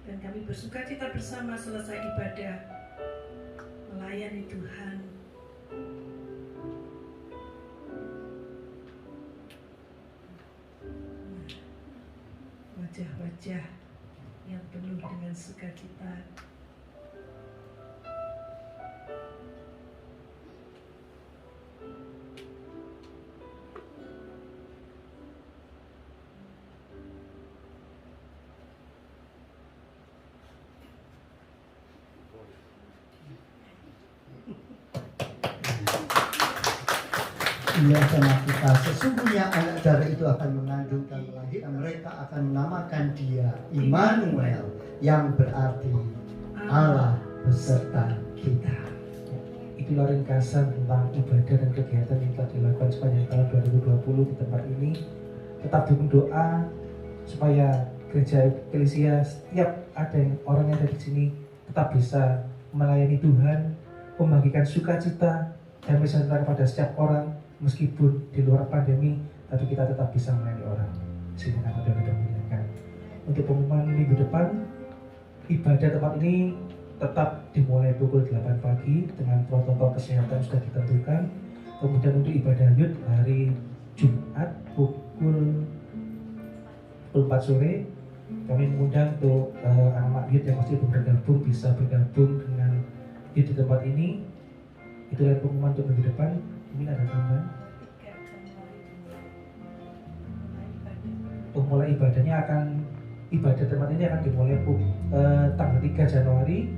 dan kami bersukacita bersama selesai ibadah melayani Tuhan. Wajah-wajah yang penuh dengan sukacita. Ia sama kita, sesungguhnya anak darah itu akan mengandung dan melahirkan, mereka akan menamakan dia Immanuel, yang berarti Allah beserta kita. Itulah ringkasan tentang ibadah dan kegiatan yang telah dilakukan sepanjang tahun 2020 di tempat ini. Tetap berdoa supaya gereja eklesia setiap ada yang orang yang ada di sini tetap bisa melayani Tuhan, membagikan sukacita dan sejahtera kepada setiap orang. Meskipun di luar pandemi, tapi kita tetap bisa melayani orang. Sehingga kita mudah-mudahan. Untuk pengumuman minggu depan, ibadah tempat ini tetap dimulai pukul 8 pagi dengan protokol kesehatan sudah ditentukan. Kemudian untuk ibadah Yud hari Jumat pukul 4 sore kami mengundang untuk anak Yud yang masih belum bergabung bisa bergabung dengan Yud di tempat ini. Itulah pengumuman untuk minggu depan. Mungkin ada tambahan. Mulai ibadahnya ibadah tempat ini akan dimulai tanggal 3 Januari,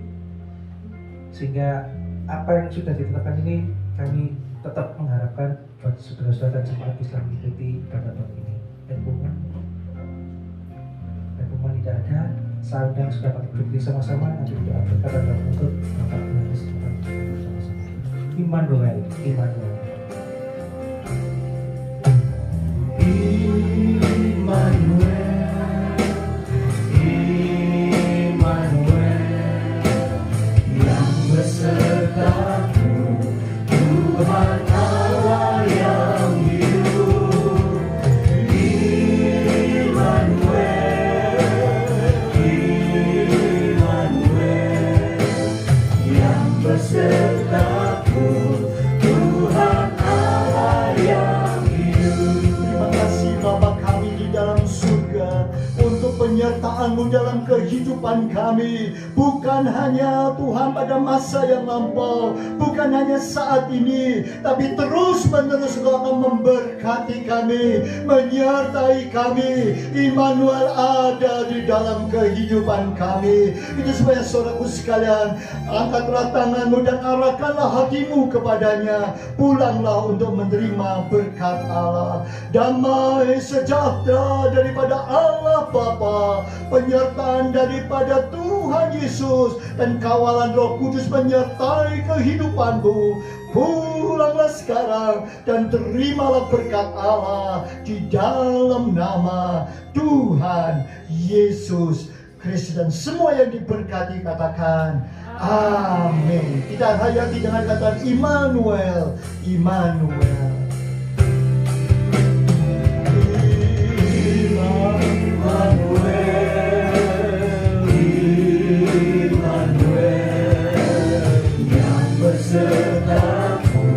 sehingga apa yang sudah ditetapkan ini kami tetap mengharapkan buat saudara-saudara dan jemaat bisa mengikuti ibadah tempat ini. Dan pengumuman tidak ada. Saya undang sudah pakai berdiri sama-sama nanti doa berkat dan menuntut Bapak Yesus sama-sama. Immanuel. yang besertaku, Tuhan Allah yang hidup. Immanuel yang besertaku, Tuhan Allah yang hidup. Terima kasih Bapa kami di dalam surga untuk penyertaan-Mu dalam kehidupan kami. Bukan hanya Tuhan pada masa yang lampau, bukan hanya saat ini, tapi terus-menerus Engkau akan memberkati kami, menyertai kami. Immanuel ada di dalam kehidupan kami. Itu supaya saudaraku sekalian, angkatlah tanganmu dan arahkanlah hatimu kepadanya. Pulanglah untuk menerima berkat Allah. Damai sejahtera daripada Allah Bapa, penyertaan daripada Tuhan Yesus, dan kawalan Roh Kudus menyertai kehidupanmu. Pulanglah sekarang dan terimalah berkat Allah di dalam nama Tuhan Yesus Kristus. Dan semua yang diberkati katakan amin. Kita hayati dengan kata Immanuel. yang besertaku,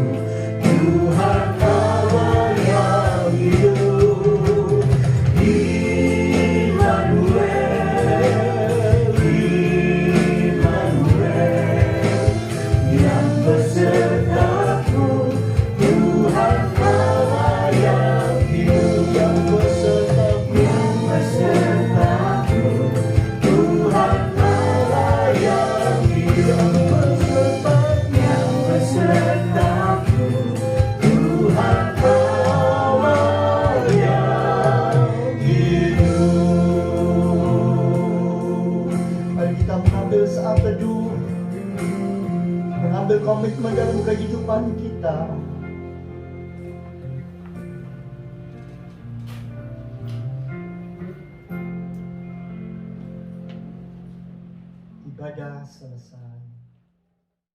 Tuhan Allah yang hidup. Immanuel yang besertaku, Tuhan Allah yang hidup. Yang besertaku, Tuhan Allah yang hidup. Yang besertaku, Tuhan Allah yang hidup. Mari kita mengambil saat teduh, mengambil komitmen dalam kehidupan kita. Ibadah selesai.